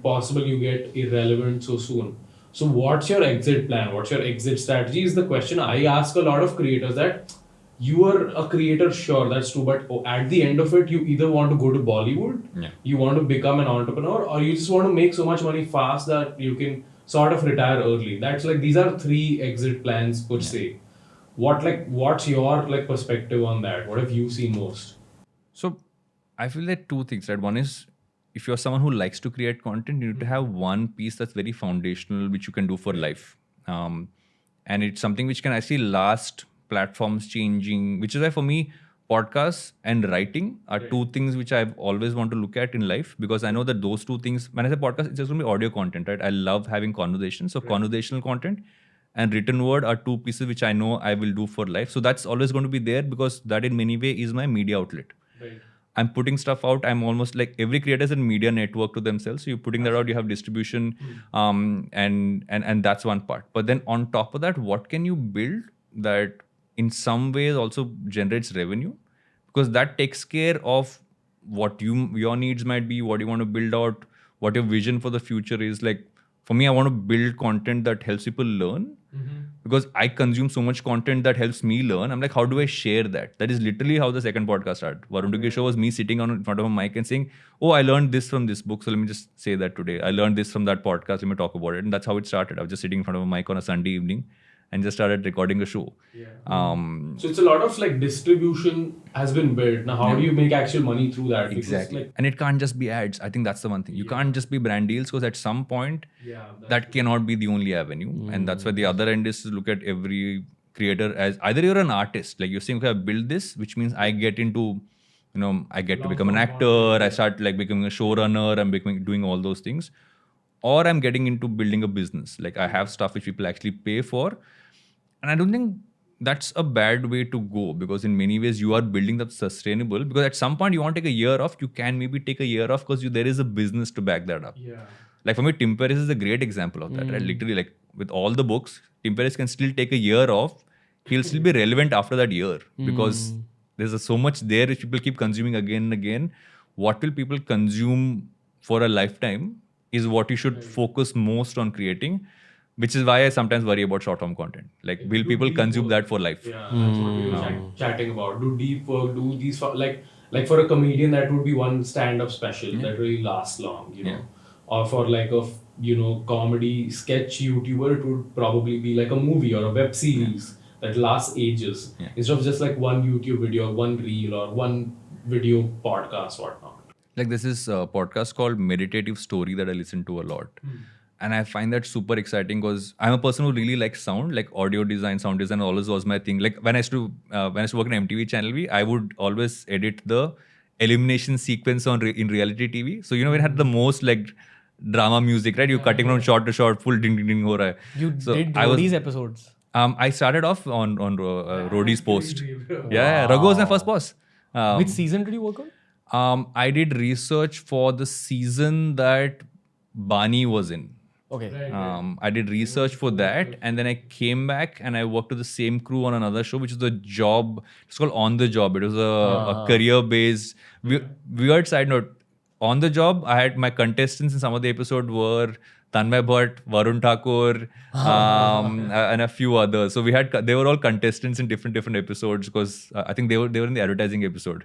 possible you get irrelevant so soon. So what's your exit plan? What's your exit strategy is the question I ask a lot of creators. That you are a creator, sure, that's true. But at the end of it, you either want to go to Bollywood, you want to become an entrepreneur, or you just want to make so much money fast that you can sort of retire early. That's these are 3 exit plans per se. What's your perspective on that? What have you seen most? So I feel that 2 things, right? One is, if you're someone who likes to create content, you need to have one piece that's very foundational, which you can do for life. And it's something which can actually last, platforms changing, which is why for me, podcasts and writing are 2 things which I've always want to look at in life, because I know that those 2 things, when I say podcast, it's just going to be audio content, right? I love having conversations. So conversational content and written word are 2 pieces which I know I will do for life. So that's always going to be there, because that in many way is my media outlet. Right. I'm putting stuff out. I'm almost like every creator is a media network to themselves. So you're putting that out, you have distribution, and that's one part. But then on top of that, what can you build that in some ways also generates revenue? Because that takes care of what your needs might be, what you want to build out, what your vision for the future is. Like for me, I want to build content that helps people learn. Because I consume so much content that helps me learn. I'm like, how do I share that? That is literally how the second podcast started. Varun Duggi show was me sitting in front of a mic and saying, oh, I learned this from this book, so let me just say that today. I learned this from that podcast, let me talk about it. And that's how it started. I was just sitting in front of a mic on a Sunday evening and just started recording a show. So it's a lot of distribution has been built. Now, how do you make actual money through that? Exactly. And it can't just be ads. I think that's the one thing. You can't just be brand deals, because at some point, that cannot be the only avenue. And that's why the other end is to look at every creator as either you're an artist, like you're saying, okay, I build this, which means I get into, I get to become an actor, I start becoming a showrunner, I'm doing all those things. Or I'm getting into building a business. Like I have stuff which people actually pay for. And I don't think that's a bad way to go, because in many ways you are building that sustainable, because at some point you want to take a year off, you can maybe take a year off because there is a business to back that up. Yeah. Like for me, Tim Ferriss is a great example of that, right? Literally, like with all the books, Tim Ferriss can still take a year off. He'll still be relevant after that year, because there's so much there which people keep consuming again and again. What will people consume for a lifetime is what you should focus most on creating, which is why I sometimes worry about short-form content. Like, will Do people deep consume work. that for life? Yeah, that's what we were chatting about. Do deep work, do these like for a comedian that would be one stand-up special that really lasts long, you know. Yeah. Or for like a comedy sketch YouTuber, it would probably be like a movie or a web series that lasts ages, Yeah. instead of just like one YouTube video, one reel, or one video podcast, whatnot. Like, there's this podcast called Meditative Story that I listen to a lot. And I find that super exciting because I'm a person who really likes sound, like audio design, sound design always was my thing. Like when I used to work in MTV Channel V, I would always edit the elimination sequence in reality TV. So, when it had the most like drama music, right? You're cutting from shot to shot, full ding ding ding ho raha hai. You So did I was- these episodes. I started off on Rodi's post. Yeah, Raghu was my first boss. Which season did you work on? I did research for the season that Bani was in. Okay. I did research for that, and then I came back and I worked with the same crew on another show, which is the job. It's called On the Job. It was a career-based. Weird side note. On the Job, I had my contestants in some of the episode were Tanmay Bhatt, Varun Thakur, and a few others. So they were all contestants in different episodes, because I think they were in the advertising episode.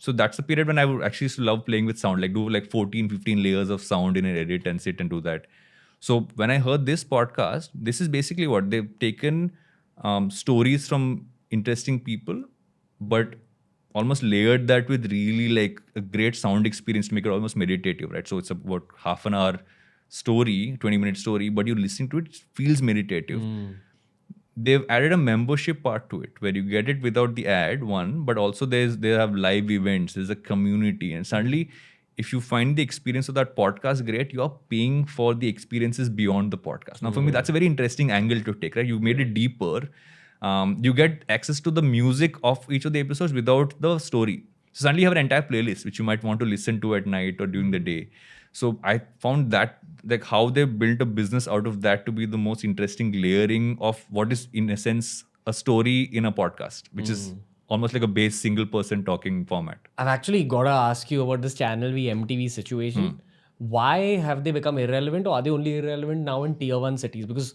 So that's the period when I would actually used to love playing with sound, like do like 14, 15 layers of sound in an edit and sit and do that. So when I heard this podcast, this is basically what they've taken stories from interesting people, but almost layered that with really like a great sound experience to make it almost meditative, right? So it's about half an hour story, 20-minute story, but you're listening to it, it feels meditative. They've added a membership part to it where you get it without the ad, one, but also they have live events, there's a community, and suddenly if you find the experience of that podcast great, you're paying for the experiences beyond the podcast. Now for me, that's a very interesting angle to take, right? You made it deeper. You get access to the music of each of the episodes without the story. So suddenly you have an entire playlist which you might want to listen to at night or during the day. So I found that like how they built a business out of that to be the most interesting layering of what is in a sense a story in a podcast, which is almost like a base single person talking format. I've actually got to ask you about this channel V MTV situation. Why have they become irrelevant, or are they only irrelevant now in tier 1 cities? Because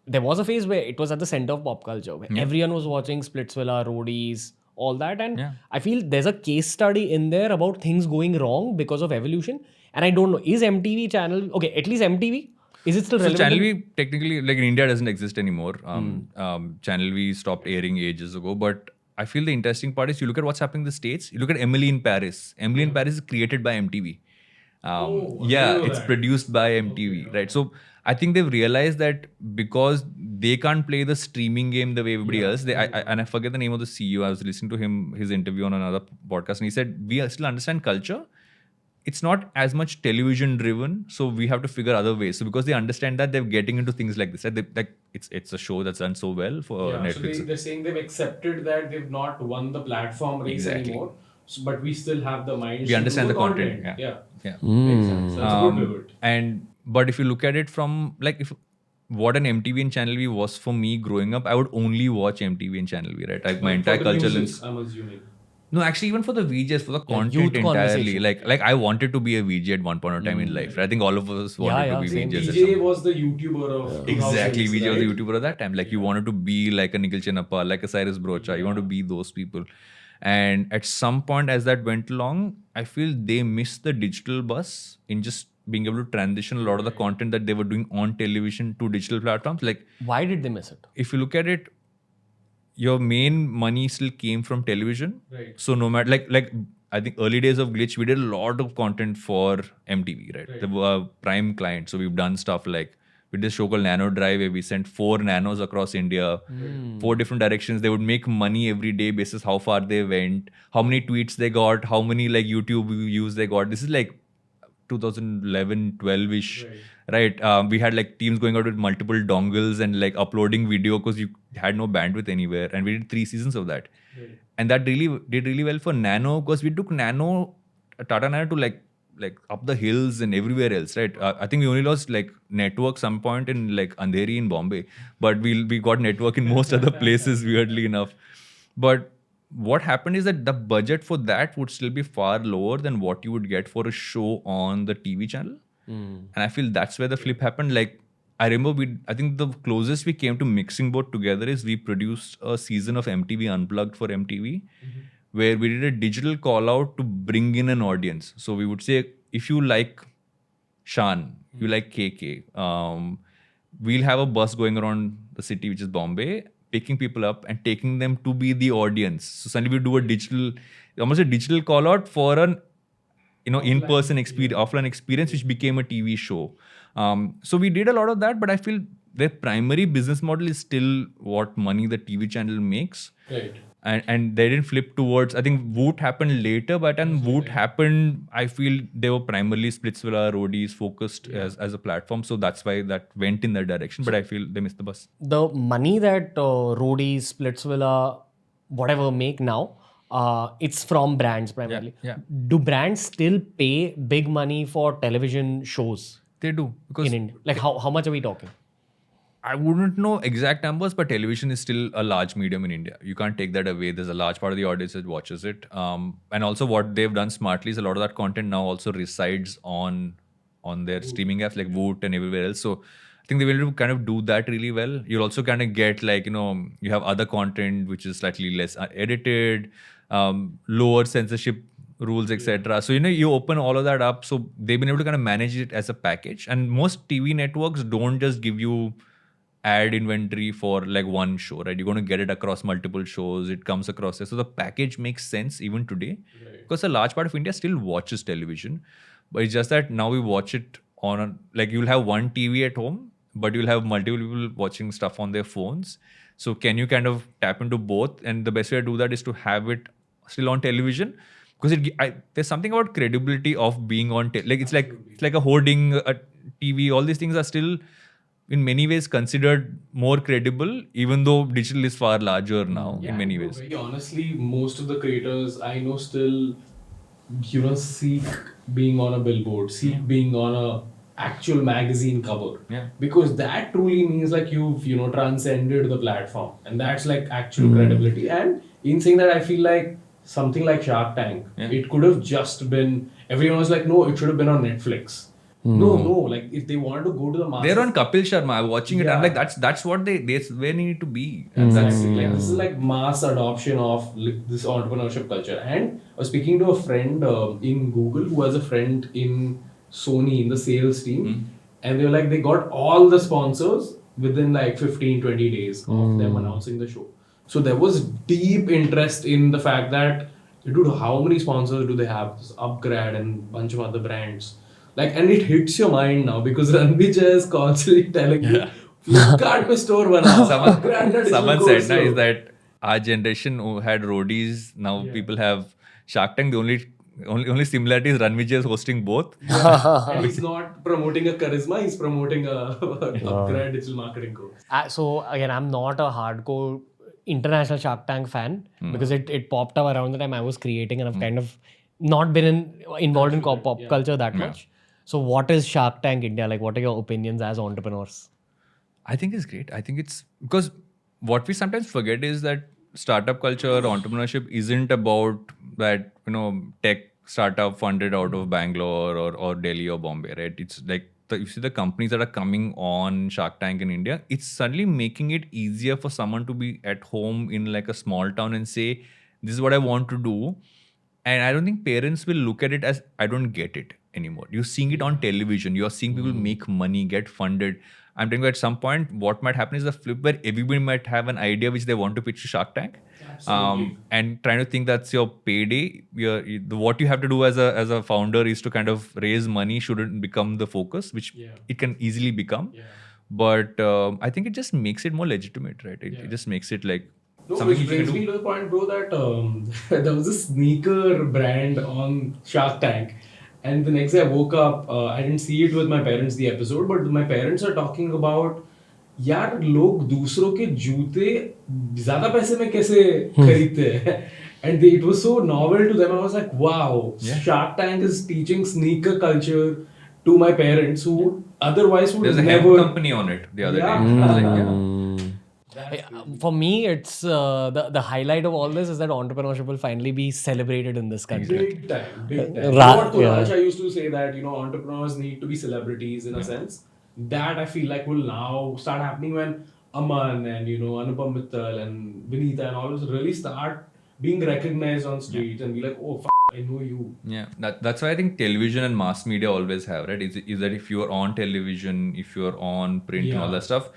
there was a phase where it was at the center of pop culture, where everyone was watching Splitsvilla, Roadies, all that. And I feel there's a case study in there about things going wrong because of evolution. And I don't know, is MTV channel, okay, at least MTV, is it still So relevant? Channel V technically, like in India, doesn't exist anymore. Channel V stopped airing ages ago. But I feel the interesting part is you look at what's happening in the States. You look at Emily in Paris. Emily in Paris is created by MTV. It's produced by MTV, right? So I think they've realized that because they can't play the streaming game the way everybody else. And I forget the name of the CEO. I was listening to his interview on another podcast, and he said we still understand culture. It's not as much television driven, so we have to figure other ways. So because they understand that, they're getting into things like this. It's a show that's done so well for Netflix. So they're saying they've accepted that they've not won the platform race anymore, but we still have the mind. We understand the content. Yeah. Makes sense. That's a good pivot. But if you look at it from like what an MTV and Channel V was for me growing up, I would only watch MTV and Channel V, right? My entire culture lens. I'm assuming. No, actually, even for the VJs, for the content youth entirely. conversation. Like I wanted to be a VJ at one point of time in life. Right? I think all of us wanted to be same. VJs. at DJ some was the YouTuber of Exactly, 2006, VJ was right? the YouTuber at that time. Like you wanted to be like a Nikhil Chenappa, like a Cyrus Brocha. You want to be those people. And at some point as that went along, I feel they missed the digital bus in just being able to transition a lot of the content that they were doing on television to digital platforms. Like Why did they miss it? if you look at it, your main money still came from television. Right. So no matter like I think early days of Glitch, we did a lot of content for MTV, right? They were prime client. So we've done stuff like we did a show called Nano Drive where we sent 4 nanos across India, 4 different directions. They would make money every day basis how far they went, how many tweets they got, how many like YouTube views they got. This is like 2011, 12ish, right? We had like teams going out with multiple dongles and like uploading video because you had no bandwidth anywhere, and we did 3 seasons of that, and that really did really well for Nano because we took Tata Nano to like up the hills and everywhere else, right? I think we only lost like network some point in like Andheri in Bombay, but we got network in most other places, weirdly enough. But what happened is that the budget for that would still be far lower than what you would get for a show on the TV channel. And I feel that's where the flip happened. Like, I remember I think the closest we came to mixing both together is we produced a season of MTV Unplugged for MTV, where we did a digital call out to bring in an audience. So we would say, if you like Shan, you like KK, we'll have a bus going around the city, which is Bombay, picking people up and taking them to be the audience. So suddenly we do almost a digital call out for an in-person experience, offline experience, which became a TV show. So we did a lot of that, but I feel their primary business model is still what money the TV channel makes. Right. And they didn't flip towards, I think Woot happened later, but when Woot happened, I feel they were primarily Splitsvilla, Roadies focused as a platform. So that's why that went in that direction, but I feel they missed the bus. The money that Roadies, Splitsvilla, whatever make now, it's from brands primarily. Yeah. Do brands still pay big money for television shows They do, because in India? Like how much are we talking? I wouldn't know exact numbers, but television is still a large medium in India. You can't take that away. There's a large part of the audience that watches it. And also what they've done smartly is a lot of that content now also resides on their streaming apps like Woot and everywhere else. So I think they will kind of do that really well. You'll also kind of get like, you have other content which is slightly less edited, lower censorship rules, etc. So, you open all of that up. So they've been able to kind of manage it as a package. And most TV networks don't just give you ad inventory for like one show, right? You're going to get it across multiple shows. It comes across there. So the package makes sense even today, because a large part of India still watches television. But it's just that now we watch it like you'll have one TV at home, but you'll have multiple people watching stuff on their phones. So can you kind of tap into both? And the best way to do that is to have it still on television, because there's something about credibility of being on it's like a hoarding, a TV. All these things are still in many ways considered more credible, even though digital is far larger now in many ways. Very honestly, most of the creators I know still, seek being on a billboard, seek being on a actual magazine cover. Yeah. Because that truly means like you've, transcended the platform. And that's like actual credibility. And in saying that, I feel like something like Shark Tank, it could have just been, everyone was like, no, it should have been on Netflix. No, like if they want to go to the masses. They're on Kapil Sharma, watching it. I'm like, that's what they where they need to be. Exactly. Like this is like mass adoption of this entrepreneurship culture. And I was speaking to a friend in Google who has a friend in Sony in the sales team, and they were like, they got all the sponsors within like 15-20 days of them announcing the show. So there was deep interest in the fact that, dude, how many sponsors do they have? This Upgrade and a bunch of other brands. And it hits your mind now because Ranveer is constantly telling you, Flipkart mein store bana. Someone said is that our generation who had Roadies, now people have Shark Tank. The only similarity is Ranveer is hosting both. And he's not promoting a charisma, he's promoting a Upgrade digital marketing course. So again, I'm not a hardcore international Shark Tank fan because it popped up around the time I was creating, and I've kind of not been involved in pop culture that much. So what is Shark Tank India? Like, what are your opinions as entrepreneurs? I think it's great. I think it's because what we sometimes forget is that startup culture, entrepreneurship isn't about that, tech startup funded out of Bangalore or Delhi or Bombay, right? It's like you see the companies that are coming on Shark Tank in India, it's suddenly making it easier for someone to be at home in like a small town and say, this is what I want to do. And I don't think parents will look at it as, I don't get it anymore. You're seeing it on television. You're seeing people make money, get funded. I'm telling you, at some point, what might happen is a flip where everybody might have an idea which they want to pitch to Shark Tank. And trying to think that's your payday. What you have to do as a founder is to kind of raise money shouldn't become the focus, which it can easily become. But I think it just makes it more legitimate, right? It just makes it like something which brings me to the point, bro, that there was a sneaker brand on Shark Tank. And the next day I woke up, I didn't see it with my parents, the episode, but my parents are talking about, यार लोग दूसरों के जूते ज़्यादा पैसे में कैसे खरीदते हैं? And it was so novel to them. I was like, wow, Shark Tank is teaching sneaker culture to my parents who otherwise would There's a never... hemp company on it the other day. I was like, yeah. For me, it's the highlight of all this is that entrepreneurship will finally be celebrated in this country. Big time, big time. Ra- What Kulaj, I used to say that, entrepreneurs need to be celebrities in a sense. That I feel like will now start happening when Aman and, Anupam Mittal and Vinita and all those really start being recognized on streets and be like, oh, I know you. Yeah, that's why I think television and mass media always have, right? Is that if you're on television, if you're on print and all that stuff,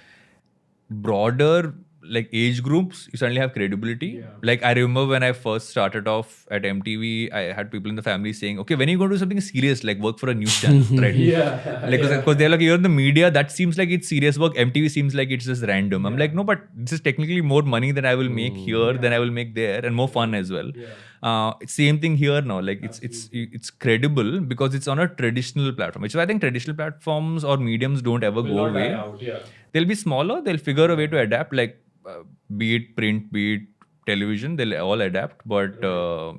broader like age groups, you suddenly have credibility. Yeah. Like I remember when I first started off at MTV, I had people in the family saying, okay, when are you going to do something serious, like work for a news channel, right? Because they're like, you're in the media, that seems like it's serious work. MTV seems like it's just random. I'm like, no, but this is technically more money than I will make here than I will make there, and more fun as well. Same thing here now. Like it's credible because it's on a traditional platform, which is why I think traditional platforms or mediums don't ever go away. They'll be smaller. They'll figure a way to adapt. Like be it print, be it television, they'll all adapt. But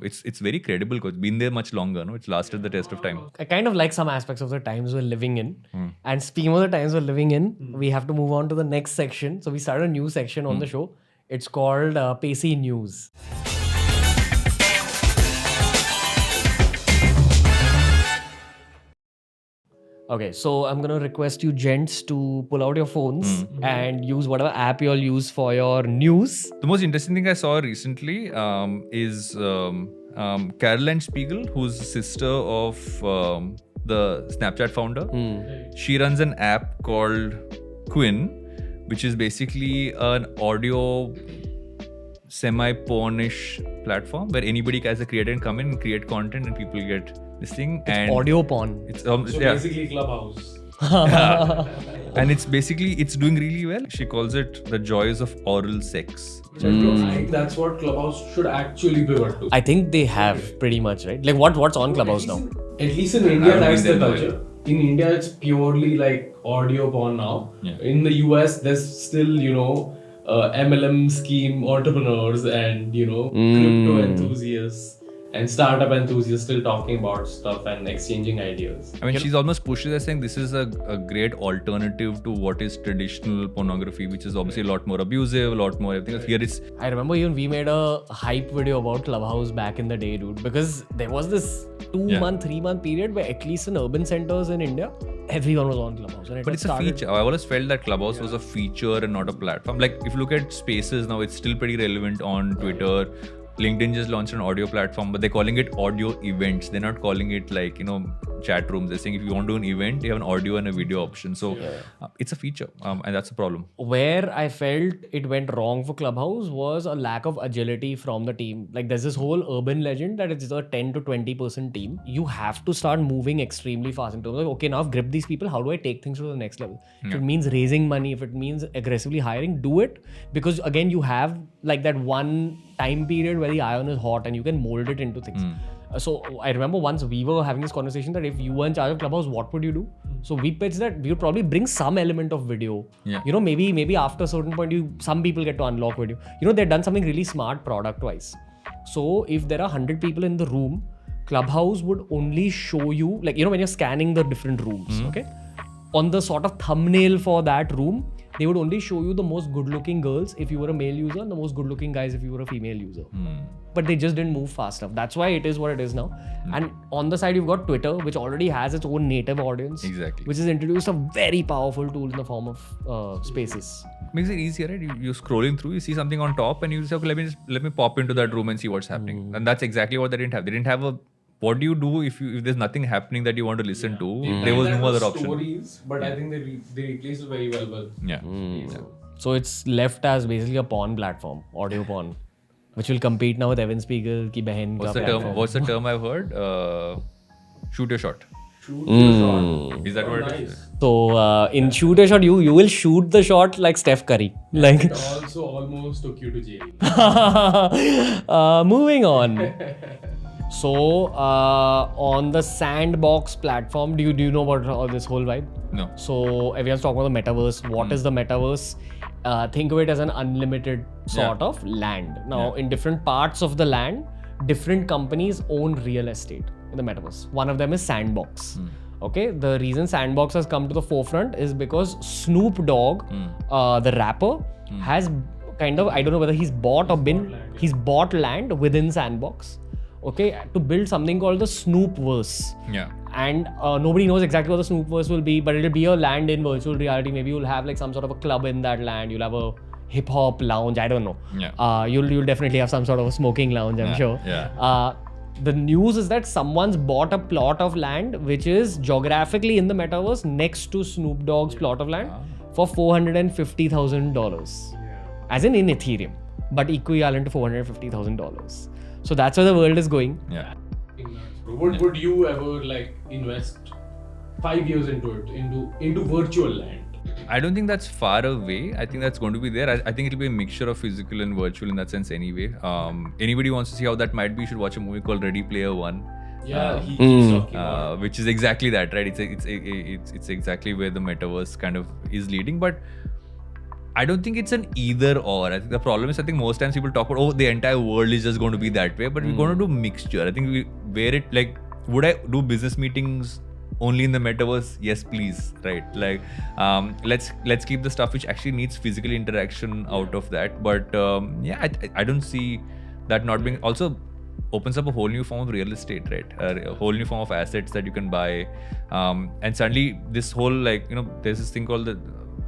it's very credible because it's been there much longer. No, it's lasted the test of time. I kind of like some aspects of the times we're living in. And speaking of the times we're living in, we have to move on to the next section. So we started a new section on the show. It's called Pacey News. Okay, so I'm going to request you gents to pull out your phones and use whatever app you all use for your news. The most interesting thing I saw recently is Caroline Spiegel, who's the sister of the Snapchat founder. She runs an app called Quinn, which is basically an audio semi-pornish platform where anybody as a creator can come in and create content and people get this thing. It's audio porn. It's basically Clubhouse. And it's doing really well. She calls it the joys of oral sex. I think that's what Clubhouse should actually pivot to. I think they have pretty much, right? Like what's on Clubhouse now? At least in India, that's the culture. In India, it's purely like audio porn now. In the US, there's still, MLM scheme entrepreneurs and, crypto enthusiasts and startup enthusiasts still talking about stuff and exchanging ideas. I mean, she's almost pushes as saying this is a great alternative to what is traditional pornography, which is obviously a lot more abusive, a lot more everything. Here it's... I remember even we made a hype video about Clubhouse back in the day, dude, because there was this 2-month, 3-month period where at least in urban centers in India, everyone was on Clubhouse. And but it's a feature. I always felt that Clubhouse was a feature and not a platform. Like if you look at Spaces now, it's still pretty relevant on Twitter. LinkedIn just launched an audio platform, but they're calling it audio events. They're not calling it like, chat rooms. They're saying if you want to do an event, you have an audio and a video option. So it's a feature and that's a problem. Where I felt it went wrong for Clubhouse was a lack of agility from the team. Like there's this whole urban legend that it's a 10 to 20% team. You have to start moving extremely fast in terms of, okay, now I've gripped these people. How do I take things to the next level? If it means raising money, if it means aggressively hiring, do it. Because again, you have like that one time period where the iron is hot and you can mold it into things. So I remember once we were having this conversation that if you were in charge of Clubhouse, what would you do? So we pitched that we would probably bring some element of video. Maybe after a certain point, some people get to unlock video. They've done something really smart product-wise. So if there are 100 people in the room, Clubhouse would only show you, like, when you're scanning the different rooms, okay? On the sort of thumbnail for that room, they would only show you the most good-looking girls if you were a male user and the most good-looking guys if you were a female user. But they just didn't move fast enough. That's why it is what it is now. And on the side, you've got Twitter, which already has its own native audience. Exactly. Which has introduced a very powerful tool in the form of Spaces. Makes it easier, right? You're scrolling through, you see something on top and you say, okay, let me pop into that room and see what's happening. And that's exactly what they didn't have. They didn't have a... What do you do if there's nothing happening that you want to listen to? There was no other option. Stories, but I think they replaced it very well with... So it's left as basically a porn platform, audio porn, which will compete now with Evan Spiegel ki behen ka platform. What's the term I've heard? Shoot your shot. Shoot your shot. Is that what it is? So in shoot a shot, you will shoot the shot like Steph Curry. Like it also almost took you to jail. Moving on. So on the Sandbox platform, do you know about this whole vibe? No. So everyone's talking about the metaverse. What is the metaverse? Think of it as an unlimited sort of land. Now, in different parts of the land, different companies own real estate in the metaverse. One of them is Sandbox. Okay, the reason Sandbox has come to the forefront is because Snoop Dogg, the rapper, has kind of, I don't know whether he's bought land within Sandbox. Okay, to build something called the Snoopverse. Yeah. And nobody knows exactly what the Snoopverse will be, but it'll be a land in virtual reality. Maybe you'll have like some sort of a club in that land. You'll have a hip hop lounge. I don't know. Yeah. You'll definitely have some sort of a smoking lounge. I'm sure. Yeah. The news is that someone's bought a plot of land which is geographically in the metaverse next to Snoop Dogg's plot of land for $450,000, as in Ethereum, but equivalent to $450,000. So that's where the world is going. Yeah. Would you ever like invest 5 years into it, into virtual land? I don't think that's far away. I think that's going to be there. I think it'll be a mixture of physical and virtual in that sense anyway. Anybody wants to see how that might be, should watch a movie called Ready Player One. Yeah, he keeps talking about Which is exactly that, right? It's exactly where the metaverse kind of is leading. But I don't think it's an either or. I think the problem is, I think most times people talk about, oh, the entire world is just going to be that way. But we're going to do mixture. I think would I do business meetings only in the metaverse? Yes, please. Right. Like, let's keep the stuff which actually needs physical interaction out of that. But I don't see that not being, also opens up a whole new form of real estate, right? A whole new form of assets that you can buy. And suddenly this whole, like, there's this thing called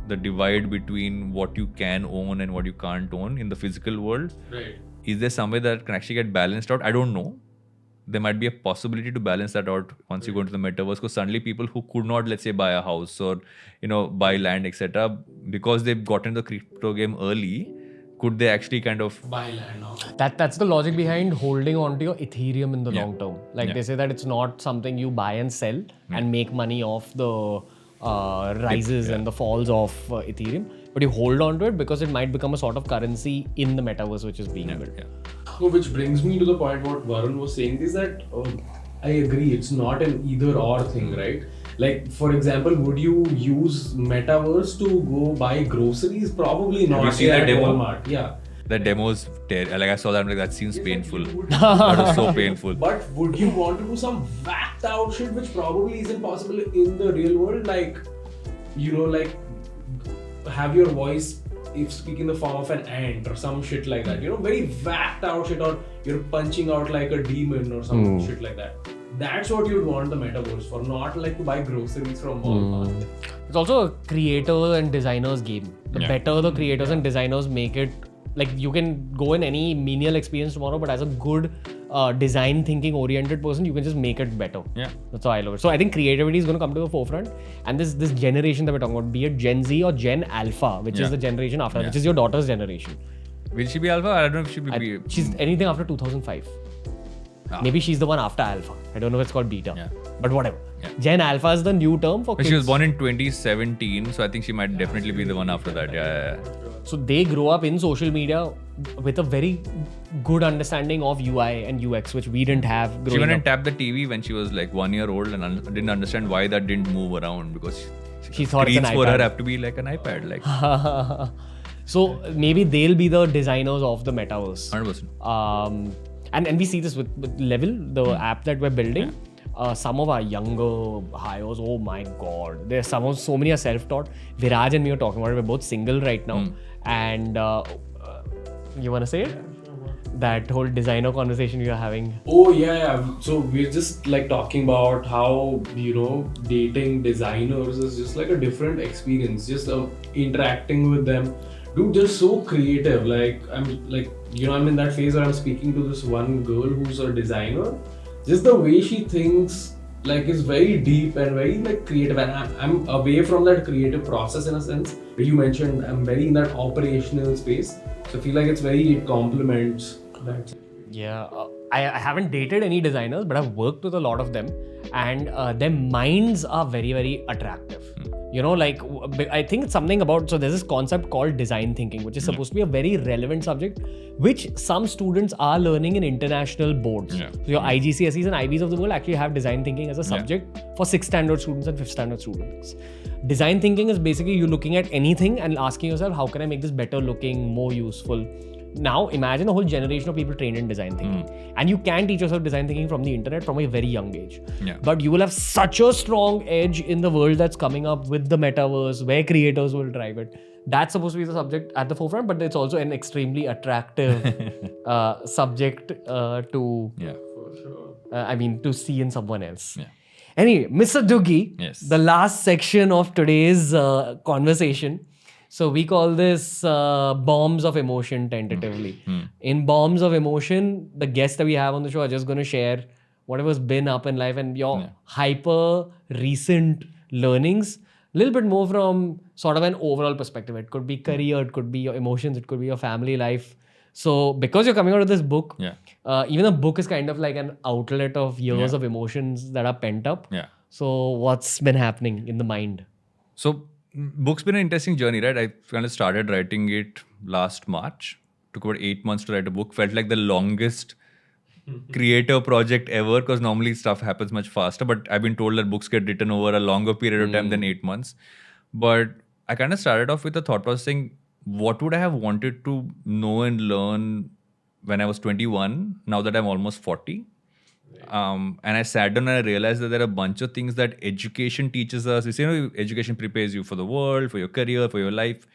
the divide between what you can own and what you can't own in the physical world. Right. Is there some way that can actually get balanced out? I don't know. There might be a possibility to balance that out once you go into the metaverse, because suddenly people who could not, let's say, buy a house or buy land, etc., because they've gotten the crypto game early, could they actually kind of buy land now? That's the logic behind holding on to your Ethereum in the long term. Like they say that it's not something you buy and sell and make money off the rises and the falls of Ethereum, but you hold on to it because it might become a sort of currency in the metaverse which is being built. So which brings me to the point what Varun was saying is that I agree, it's not an either or thing, right? Like, for example, would you use metaverse to go buy groceries? Probably not. Have you seen that demo? Walmart. Yeah. That demo's like, I saw that, I'm like, that seems painful. That was so painful. But would you want to do some whacked out shit which probably isn't possible in the real world? Like, like have your voice speak in the form of an ant or some shit like that. Very whacked out shit, or you're punching out like a demon or some shit like that. That's what you'd want the metaverse for, not like to buy groceries from Walmart. It's also a creator and designers game. The better the creators and designers make it, like, you can go in any menial experience tomorrow, but as a good design thinking oriented person, you can just make it better. Yeah. That's how I love it. So I think creativity is going to come to the forefront, and this generation that we're talking about, be it Gen Z or Gen Alpha, which is the generation after, which is your daughter's generation. Will she be alpha? I don't know if she'll be. She's anything after 2005. Maybe she's the one after alpha. I don't know if it's called beta, but whatever. Gen Alpha is the new term for kids. She was born in 2017, so I think she might definitely be the one after that. Yeah. So they grow up in social media with a very good understanding of UI and UX, which we didn't have growing up. She went and tapped the TV when she was like 1 year old and didn't understand why that didn't move around, because she thought it's an screens for iPad. her have to be like an iPad. Like. So maybe they'll be the designers of the metaverse. 100%. And we see this with Level, the app that we're building. Some of our younger hires, oh my god, there's so many are self-taught. Viraj and me are talking about it. We're both single right now, and you wanna say it? That whole designer conversation we are having. Oh yeah. So we're just like talking about how dating designers is just like a different experience. Just interacting with them. Dude, they're so creative. Like, I'm in that phase where I'm speaking to this one girl who's a designer. Just the way she thinks, like, is very deep and very like creative. And I'm away from that creative process in a sense. You mentioned I'm very in that operational space. So I feel like it complements that. Yeah. I haven't dated any designers, but I've worked with a lot of them, and their minds are very, very attractive. You know, like I think it's something about, so there's this concept called design thinking, which is supposed to be a very relevant subject, which some students are learning in international boards. So your IGCSEs and IBs of the world actually have design thinking as a subject for 6th standard students and 5th standard students. Design thinking is basically you looking at anything and asking yourself, how can I make this better looking, more useful? Now imagine a whole generation of people trained in design thinking, and you can teach yourself design thinking from the internet from a very young age. But you will have such a strong edge in the world that's coming up with the metaverse, where creators will drive it. That's supposed to be the subject at the forefront, but it's also an extremely attractive subject to For sure. to see in someone else. Anyway, Mr. Duggi, the last section of today's conversation. So we call this bombs of emotion tentatively. In bombs of emotion, the guests that we have on the show are just going to share whatever's been up in life and your hyper recent learnings. A little bit more from sort of an overall perspective. It could be career, it could be your emotions, it could be your family life. So because you're coming out of this book, even a book is kind of like an outlet of years of emotions that are pent up. So what's been happening in the mind? So book's been an interesting journey, right? I kind of started writing it last March. Took about 8 months to write a book. Felt like the longest creator project ever, because normally stuff happens much faster. But I've been told that books get written over a longer period of time than 8 months. But I kind of started off with the thought process saying, what would I have wanted to know and learn when I was 21, now that I'm almost 40? And I sat down and I realized that there are a bunch of things that education teaches us. We say, education prepares you for the world, for your career, for your life.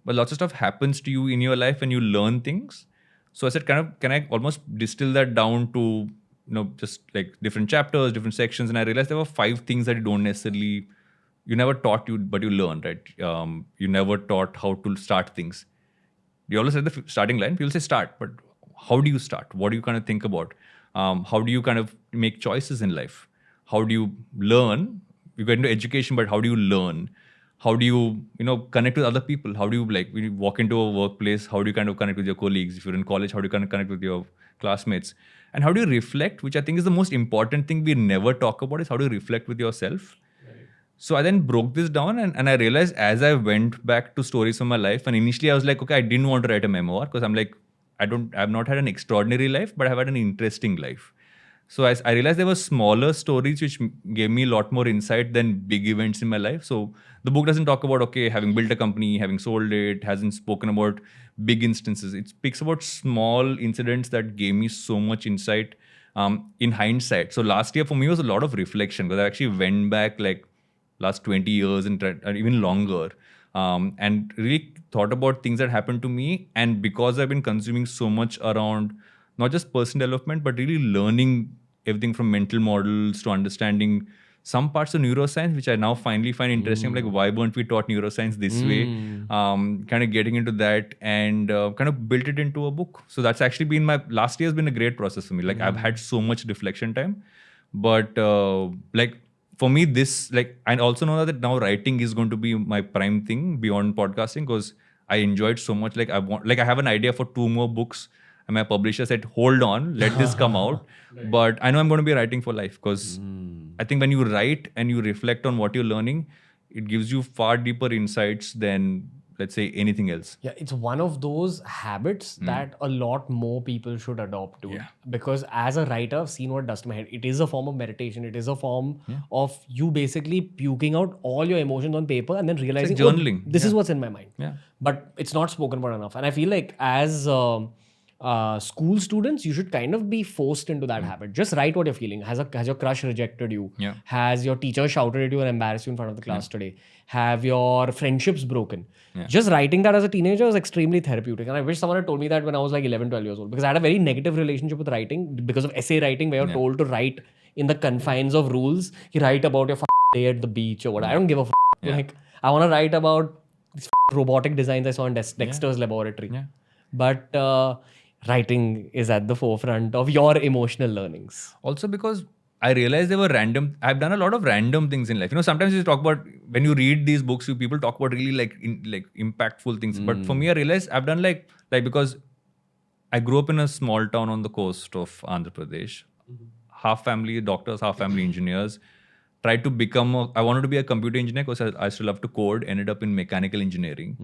But lots of stuff happens to you in your life and you learn things. So I said, can I almost distill that down to, just like different chapters, different sections. And I realized there were 5 things that you never taught but you learned, right? You never taught how to start things. You always said the starting line, people say start, but how do you start? What do you kind of think about? How do you kind of make choices in life? How do you learn? You get into education, but how do you learn? How do you, connect with other people? How do you, when you walk into a workplace, how do you kind of connect with your colleagues? If you're in college, how do you kind of connect with your classmates? And how do you reflect, which I think is the most important thing we never talk about, is how do you reflect with yourself? So I then broke this down and I realized as I went back to stories from my life, and initially I was like, okay, I didn't want to write a memoir because I'm like, I've not had an extraordinary life, but I've had an interesting life. So I realized there were smaller stories which gave me a lot more insight than big events in my life. So the book doesn't talk about, okay, having built a company, having sold it, hasn't spoken about big instances. It speaks about small incidents that gave me so much insight in hindsight. So last year for me was a lot of reflection because I actually went back like last 20 years and even longer. And really thought about things that happened to me. And because I've been consuming so much around not just personal development, but really learning everything from mental models to understanding some parts of neuroscience, which I now finally find interesting. I'm like, why weren't we taught neuroscience this way? Kind of getting into that and kind of built it into a book. So that's actually been last year has been a great process for me. Like I've had so much reflection time, but for me, I also know that now writing is going to be my prime thing beyond podcasting because I enjoyed so much. I have an idea for 2 more books, and my publisher said, "Hold on, let this come out." But I know I'm going to be writing for life because I think when you write and you reflect on what you're learning, it gives you far deeper insights than, let's say, anything else. Yeah, it's one of those habits that a lot more people should adopt to. Because as a writer, I've seen what does to my head. It is a form of meditation. It is a form of you basically puking out all your emotions on paper and then realizing, journaling. This is what's in my mind. But it's not spoken about enough. And I feel like as school students, you should kind of be forced into that habit. Just write what you're feeling. Has your crush rejected you? Has your teacher shouted at you and embarrassed you in front of the class today? Have your friendships broken? Just writing that as a teenager was extremely therapeutic. And I wish someone had told me that when I was like 11, 12 years old. Because I had a very negative relationship with writing because of essay writing where you're told to write in the confines of rules. You write about your day at the beach or what. I don't give a Like, I want to write about these robotic designs I saw in Dexter's laboratory. But writing is at the forefront of your emotional learnings. Also because I realized they were random. I've done a lot of random things in life. Sometimes you talk about, when you read these books, people talk about really impactful things. But for me, I realized I've done because I grew up in a small town on the coast of Andhra Pradesh. Half family doctors, half family engineers. Tried to I wanted to be a computer engineer because I still love to code. Ended up in mechanical engineering.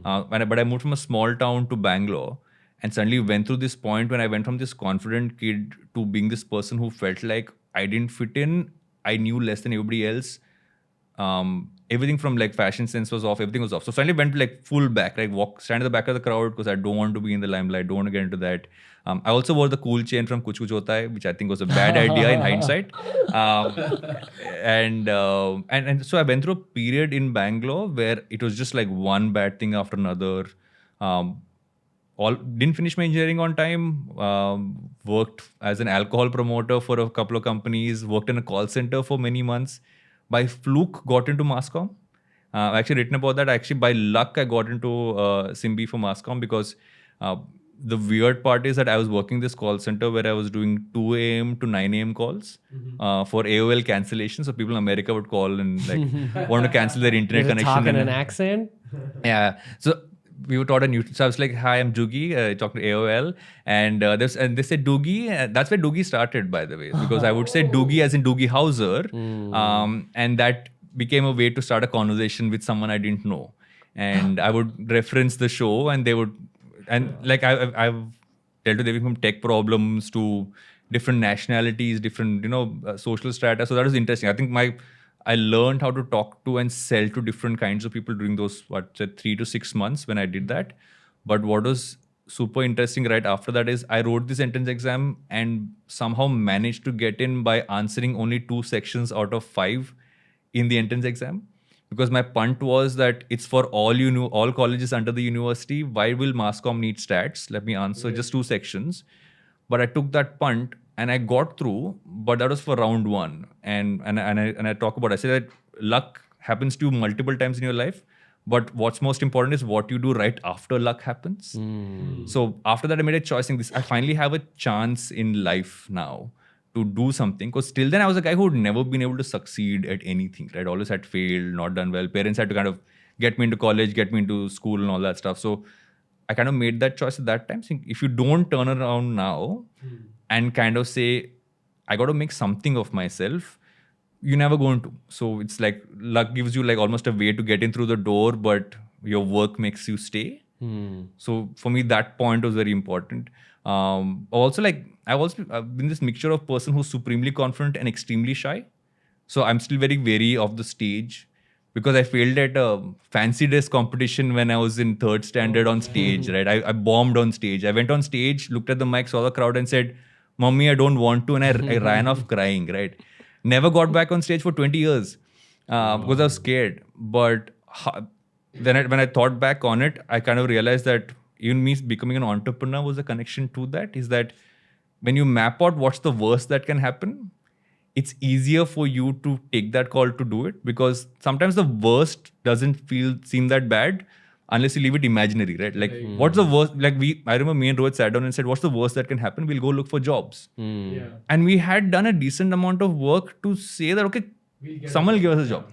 But I moved from a small town to Bangalore, and suddenly went through this point when I went from this confident kid to being this person who felt like I didn't fit in. I knew less than everybody else. Everything from like fashion sense was off, everything was off. So suddenly went like full back, like stand at the back of the crowd because I don't want to be in the limelight, don't want to get into that. I also wore the cool chain from Kuch Kuch Hota Hai, which I think was a bad idea in hindsight. And so I went through a period in Bangalore where it was just like one bad thing after another. Didn't finish my engineering on time. Worked as an alcohol promoter for a couple of companies. Worked in a call center for many months. By fluke, got into Masscom. I actually written about that. Actually, by luck, I got into Simbi for Masscom because the weird part is that I was working this call center where I was doing 2 a.m. to 9 a.m. calls for AOL cancellation. So people in America would call and like want to cancel their internet There's a connection. talk and an accent. Yeah. So we were taught a new. So I was like, "Hi, I'm Duggi." Talking to AOL, and they said Duggi. That's where Duggi started, by the way, because I would say Duggi as in Doogie Howser, and that became a way to start a conversation with someone I didn't know, and I would reference the show, and they would, and like I've dealt with everything from tech problems to different nationalities, different social strata. So that was interesting. I think I learned how to talk to and sell to different kinds of people during those 3 to 6 months when I did that. But what was super interesting right after that is I wrote this entrance exam and somehow managed to get in by answering only 2 sections out of 5 in the entrance exam. Because my punt was that it's for all colleges under the university. Why will Masscom need stats? Let me answer just 2 sections. But I took that punt and I got through, but that was for round 1. And I talk about, I say that luck happens to you multiple times in your life, but what's most important is what you do right after luck happens. So after that, I made a choice in this. I finally have a chance in life now to do something. Because till then, I was a guy who had never been able to succeed at anything, right? Always had failed, not done well. Parents had to kind of get me into college, get me into school and all that stuff. So I kind of made that choice at that time. Saying, if you don't turn around now and kind of say, I got to make something of myself, you're never going to. So it's like luck gives you like almost a way to get in through the door, but your work makes you stay. So for me, that point was very important. Also, like I've been this mixture of person who's supremely confident and extremely shy. So I'm still very wary of the stage. Because I failed at a fancy dress competition when I was in 3rd standard on stage, right? I bombed on stage. I went on stage, looked at the mic, saw the crowd and said, "Mommy, I don't want to." And I ran off crying, right? Never got back on stage for 20 years because I was scared. But then when I thought back on it, I kind of realized that even me becoming an entrepreneur was a connection to that. Is that when you map out what's the worst that can happen, it's easier for you to take that call to do it, because sometimes the worst doesn't seem that bad unless you leave it imaginary, right? Like, what's the worst? Like I remember me and Rohit sat down and said, what's the worst that can happen? We'll go look for jobs. And we had done a decent amount of work to say that, okay, someone will give us a job.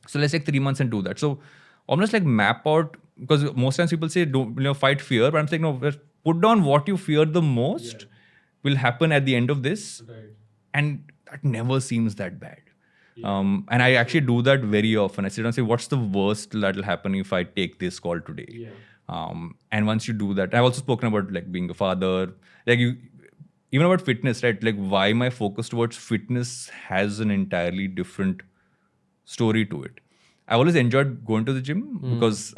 So let's take 3 months and do that. So almost like map out, because most times people say, don't fight fear. But I'm saying, no, put down what you fear the most will happen at the end of this. And that never seems that bad. And I actually do that very often. I sit down and say, what's the worst that will happen if I take this call today? And once you do that, I've also spoken about like being a father, like even about fitness, right? Like why my focus towards fitness has an entirely different story to it. I always enjoyed going to the gym because,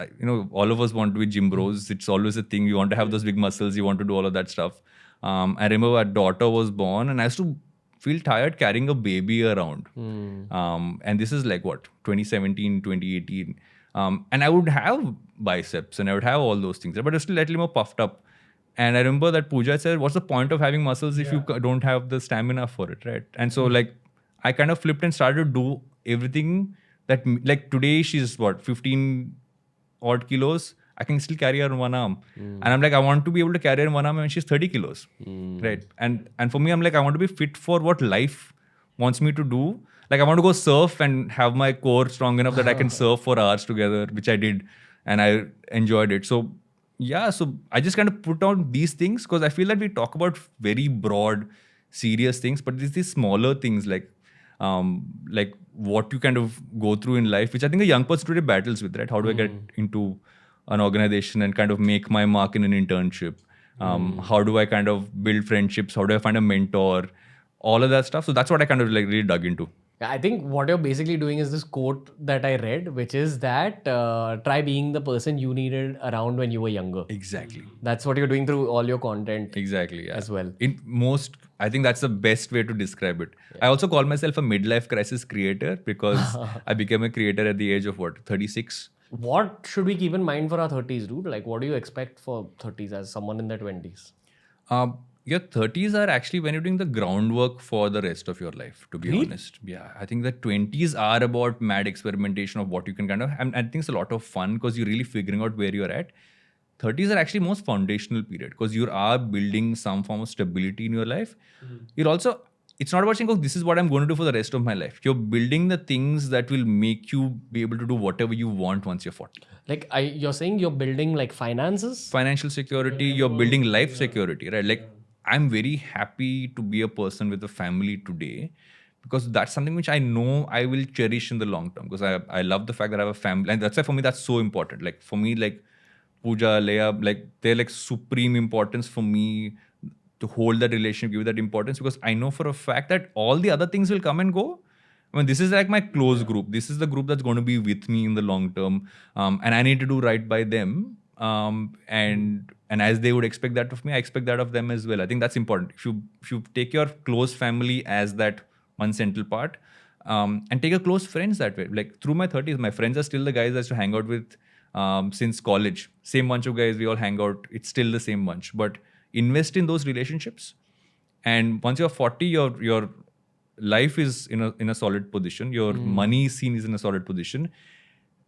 all of us want to be gym bros. It's always a thing. You want to have those big muscles. You want to do all of that stuff. I remember our daughter was born and I used to feel tired carrying a baby around. And this is like 2017, 2018. And I would have biceps and I would have all those things, but I was still a little more puffed up. And I remember that Pooja said, what's the point of having muscles if you don't have the stamina for it, right? And so I kind of flipped and started to do everything that, like today she's 15 odd kilos. I can still carry her in one arm. And I'm like, I want to be able to carry her in one arm when she's 30 kilos. Right. And for me, I'm like, I want to be fit for what life wants me to do. Like I want to go surf and have my core strong enough that I can surf for hours together, which I did. And I enjoyed it. So Yeah, so I just kind of put out these things because I feel that we talk about very broad, serious things, but there's these smaller things like what you kind of go through in life, which I think a young person today battles with, right? How do I get into an organization and kind of make my mark in an internship? How do I kind of build friendships? How do I find a mentor? All of that stuff. So that's what I kind of like really dug into. Yeah, I think what you're basically doing is this quote that I read, which is that try being the person you needed around when you were younger. Exactly. That's what you're doing through all your content. Exactly. Yeah. As well. In most, I think that's the best way to describe it. I also call myself a midlife crisis creator because I became a creator at the age of 36. What should we keep in mind for our 30s, dude? Like, what do you expect for 30s as someone in their 20s? Your 30s are actually when you're doing the groundwork for the rest of your life, to be Really? honest. Yeah, I think the 20s are about mad experimentation of what you can kind of, and I think it's a lot of fun because you're really figuring out where you're at. 30s are actually most foundational period because you are building some form of stability in your life. You're also, it's not about saying, oh, this is what I'm going to do for the rest of my life. You're building the things that will make you be able to do whatever you want once you're 40. Like, you're saying you're building like finances? Financial security, you're building life security, right? Like, I'm very happy to be a person with a family today because that's something which I know I will cherish in the long term because I love the fact that I have a family. And that's why for me, that's so important. Like, for me, like, Pooja, Leia, like, they're like supreme importance for me to hold that relationship, give that importance because I know for a fact that all the other things will come and go. I mean, this is like my close group. This is the group that's going to be with me in the long term. And I need to do right by them. And as they would expect that of me, I expect that of them as well. I think that's important. If you take your close family as that one central part, and take your close friends that way. Like through my 30s, my friends are still the guys I used to hang out with since college. Same bunch of guys, we all hang out. It's still the same bunch. But invest in those relationships. And once you're 40, your life is in a solid position. Your money scene is in a solid position.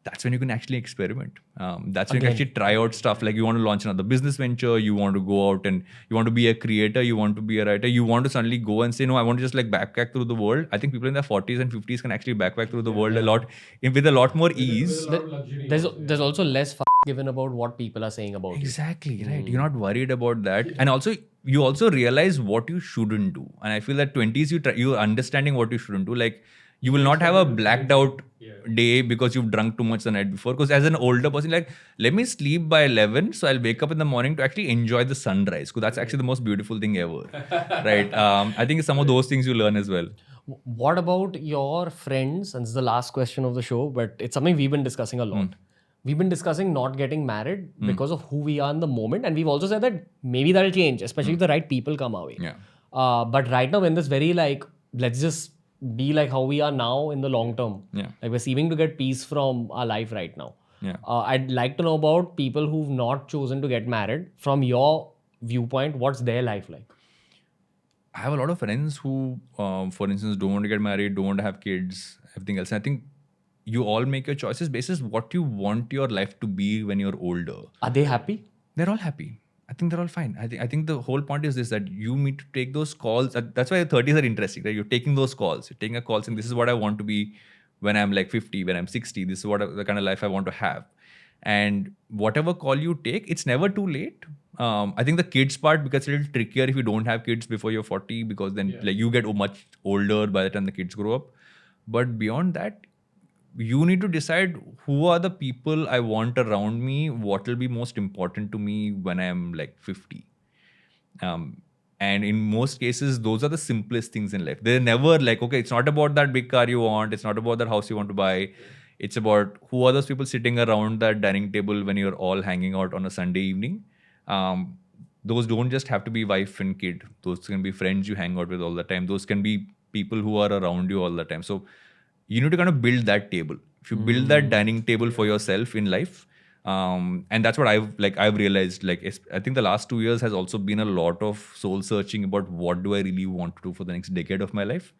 That's when you can actually experiment. That's when you can actually try out stuff. Like you want to launch another business venture, you want to go out and you want to be a creator, you want to be a writer, you want to suddenly go and say, no, I want to just like backpack through the world. I think people in their 40s and 50s can actually backpack through the world a lot with a lot more ease. There's also less given about what people are saying about Exactly, right. You're not worried about that. And also, you also realize what you shouldn't do. And I feel that 20s, you're understanding what you shouldn't do. Like, you will not have a blacked out day because you've drunk too much the night before. Because as an older person, like, let me sleep by 11, so I'll wake up in the morning to actually enjoy the sunrise. Because that's actually the most beautiful thing ever, right? I think some of those things you learn as well. What about your friends? And this is the last question of the show, but it's something we've been discussing a lot. We've been discussing not getting married because of who we are in the moment. And we've also said that maybe that'll change, especially if the right people come our way. Yeah. But right now, in this very like, let's just be like how we are now in the long term. Yeah. Like we're seeming to get peace from our life right now. Yeah. I'd like to know about people who've not chosen to get married. From your viewpoint, what's their life like? I have a lot of friends who, for instance, don't want to get married, don't want to have kids, everything else. And I think you all make your choices based on what you want your life to be when you're older. Are they happy? They're all happy. I think they're all fine. I think the whole point is this, that you need to take those calls. That's why the 30s are interesting, right? You're taking those calls. You're taking a call saying, this is what I want to be when I'm like 50, when I'm 60. This is what the kind of life I want to have. And whatever call you take, it's never too late. I think the kids part becomes a little trickier if you don't have kids before you're 40, because then like you get much older by the time the kids grow up. But beyond that, you need to decide who are the people I want around me, what will be most important to me when I'm like 50. And in most cases, those are the simplest things in life. They're never like, okay, it's not about that big car you want. It's not about that house you want to buy. It's about who are those people sitting around that dining table when you're all hanging out on a Sunday evening. Those don't just have to be wife and kid. Those can be friends you hang out with all the time. Those can be people who are around you all the time. So you need to kind of build that table. If you build that dining table for yourself in life, and that's what I've realized. Like, I think the last 2 years has also been a lot of soul searching about what do I really want to do for the next decade of my life,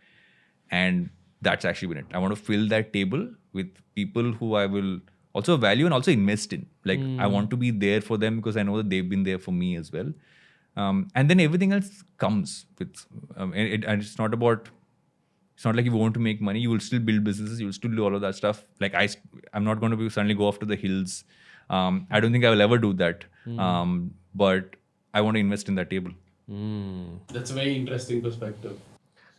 and that's actually been it. I want to fill that table with people who I will also value and also invest in. Like, I want to be there for them because I know that they've been there for me as well. And then everything else comes with, and it's not about. It's not like you want to make money. You will still build businesses. You will still do all of that stuff. Like I'm not going to be suddenly go off to the hills I don't think I will ever do that. But I want to invest in that table. That's a very interesting perspective.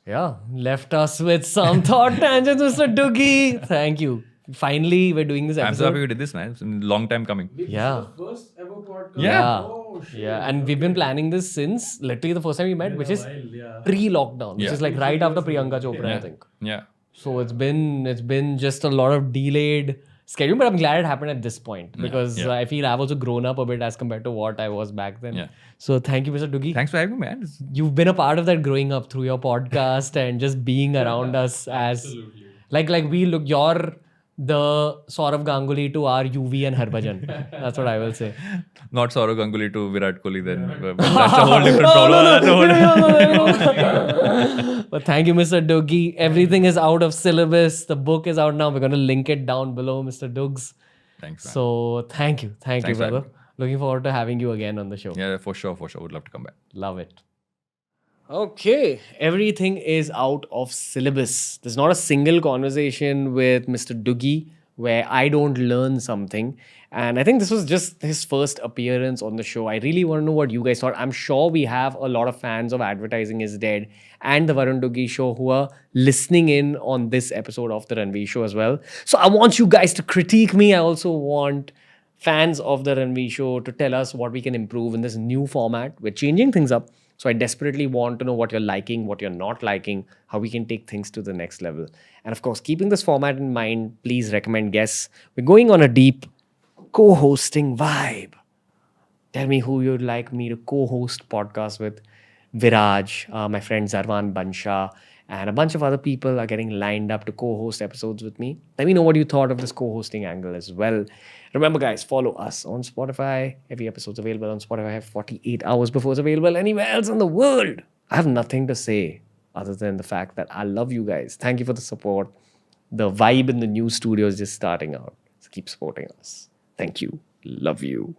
Yeah, left us with some thought tangents, Mr. Duggi. Thank you. Finally, we're doing this I'm so happy episode. we did this, man. It's a long time coming. Yeah. First ever podcast. Yeah. Oh shit. Yeah, and we've been planning this since literally the first time we met, which is Yeah. pre-lockdown, which Yeah. is like right after Priyanka Chopra, I think. Yeah. So it's been just a lot of delayed schedule, but I'm glad it happened at this point because Yeah. I feel I've also grown up a bit as compared to what I was back then. Yeah. So thank you, Mr. Duggi. Thanks for having me, man. You've been a part of that growing up through your podcast and just being around us as Absolutely. like we look. You're the Saurav Ganguly to our UV and Harbhajan. That's what I will say. Not Saurav Ganguly to Virat Kohli then. But that's a whole different problem. That's a whole But thank you, Mr. Duggi. Everything is out of syllabus. The book is out now. We're going to link it down below, Mr. Duggs. Thanks, man. So thank you. Thank you, Thanks for brother. having Looking forward to having you again on the show. Yeah, for sure. Would love to come back. Love it. Okay, everything is out of syllabus. There's not a single conversation with Mr. Duggi where I don't learn something. And I think this was just his first appearance on the show. I really want to know what you guys thought. I'm sure we have a lot of fans of Advertising is Dead and the Varun Duggi show who are listening in on this episode of the Ranveer show as well. So I want you guys to critique me. I also want fans of the Ranveer show to tell us what we can improve in this new format. We're changing things up. So I desperately want to know what you're liking, what you're not liking, how we can take things to the next level. And of course, keeping this format in mind, please recommend guests. We're going on a deep co-hosting vibe. Tell me who you'd like me to co-host podcast with. Viraj, my friend Zarwan Bansha, and a bunch of other people are getting lined up to co-host episodes with me. Let me know what you thought of this co-hosting angle as well. Remember, guys, follow us on Spotify. Every episode's available on Spotify 48 hours before it's available anywhere else in the world. I have nothing to say other than the fact that I love you guys. Thank you for the support. The vibe in the new studio is just starting out. So keep supporting us. Thank you. Love you.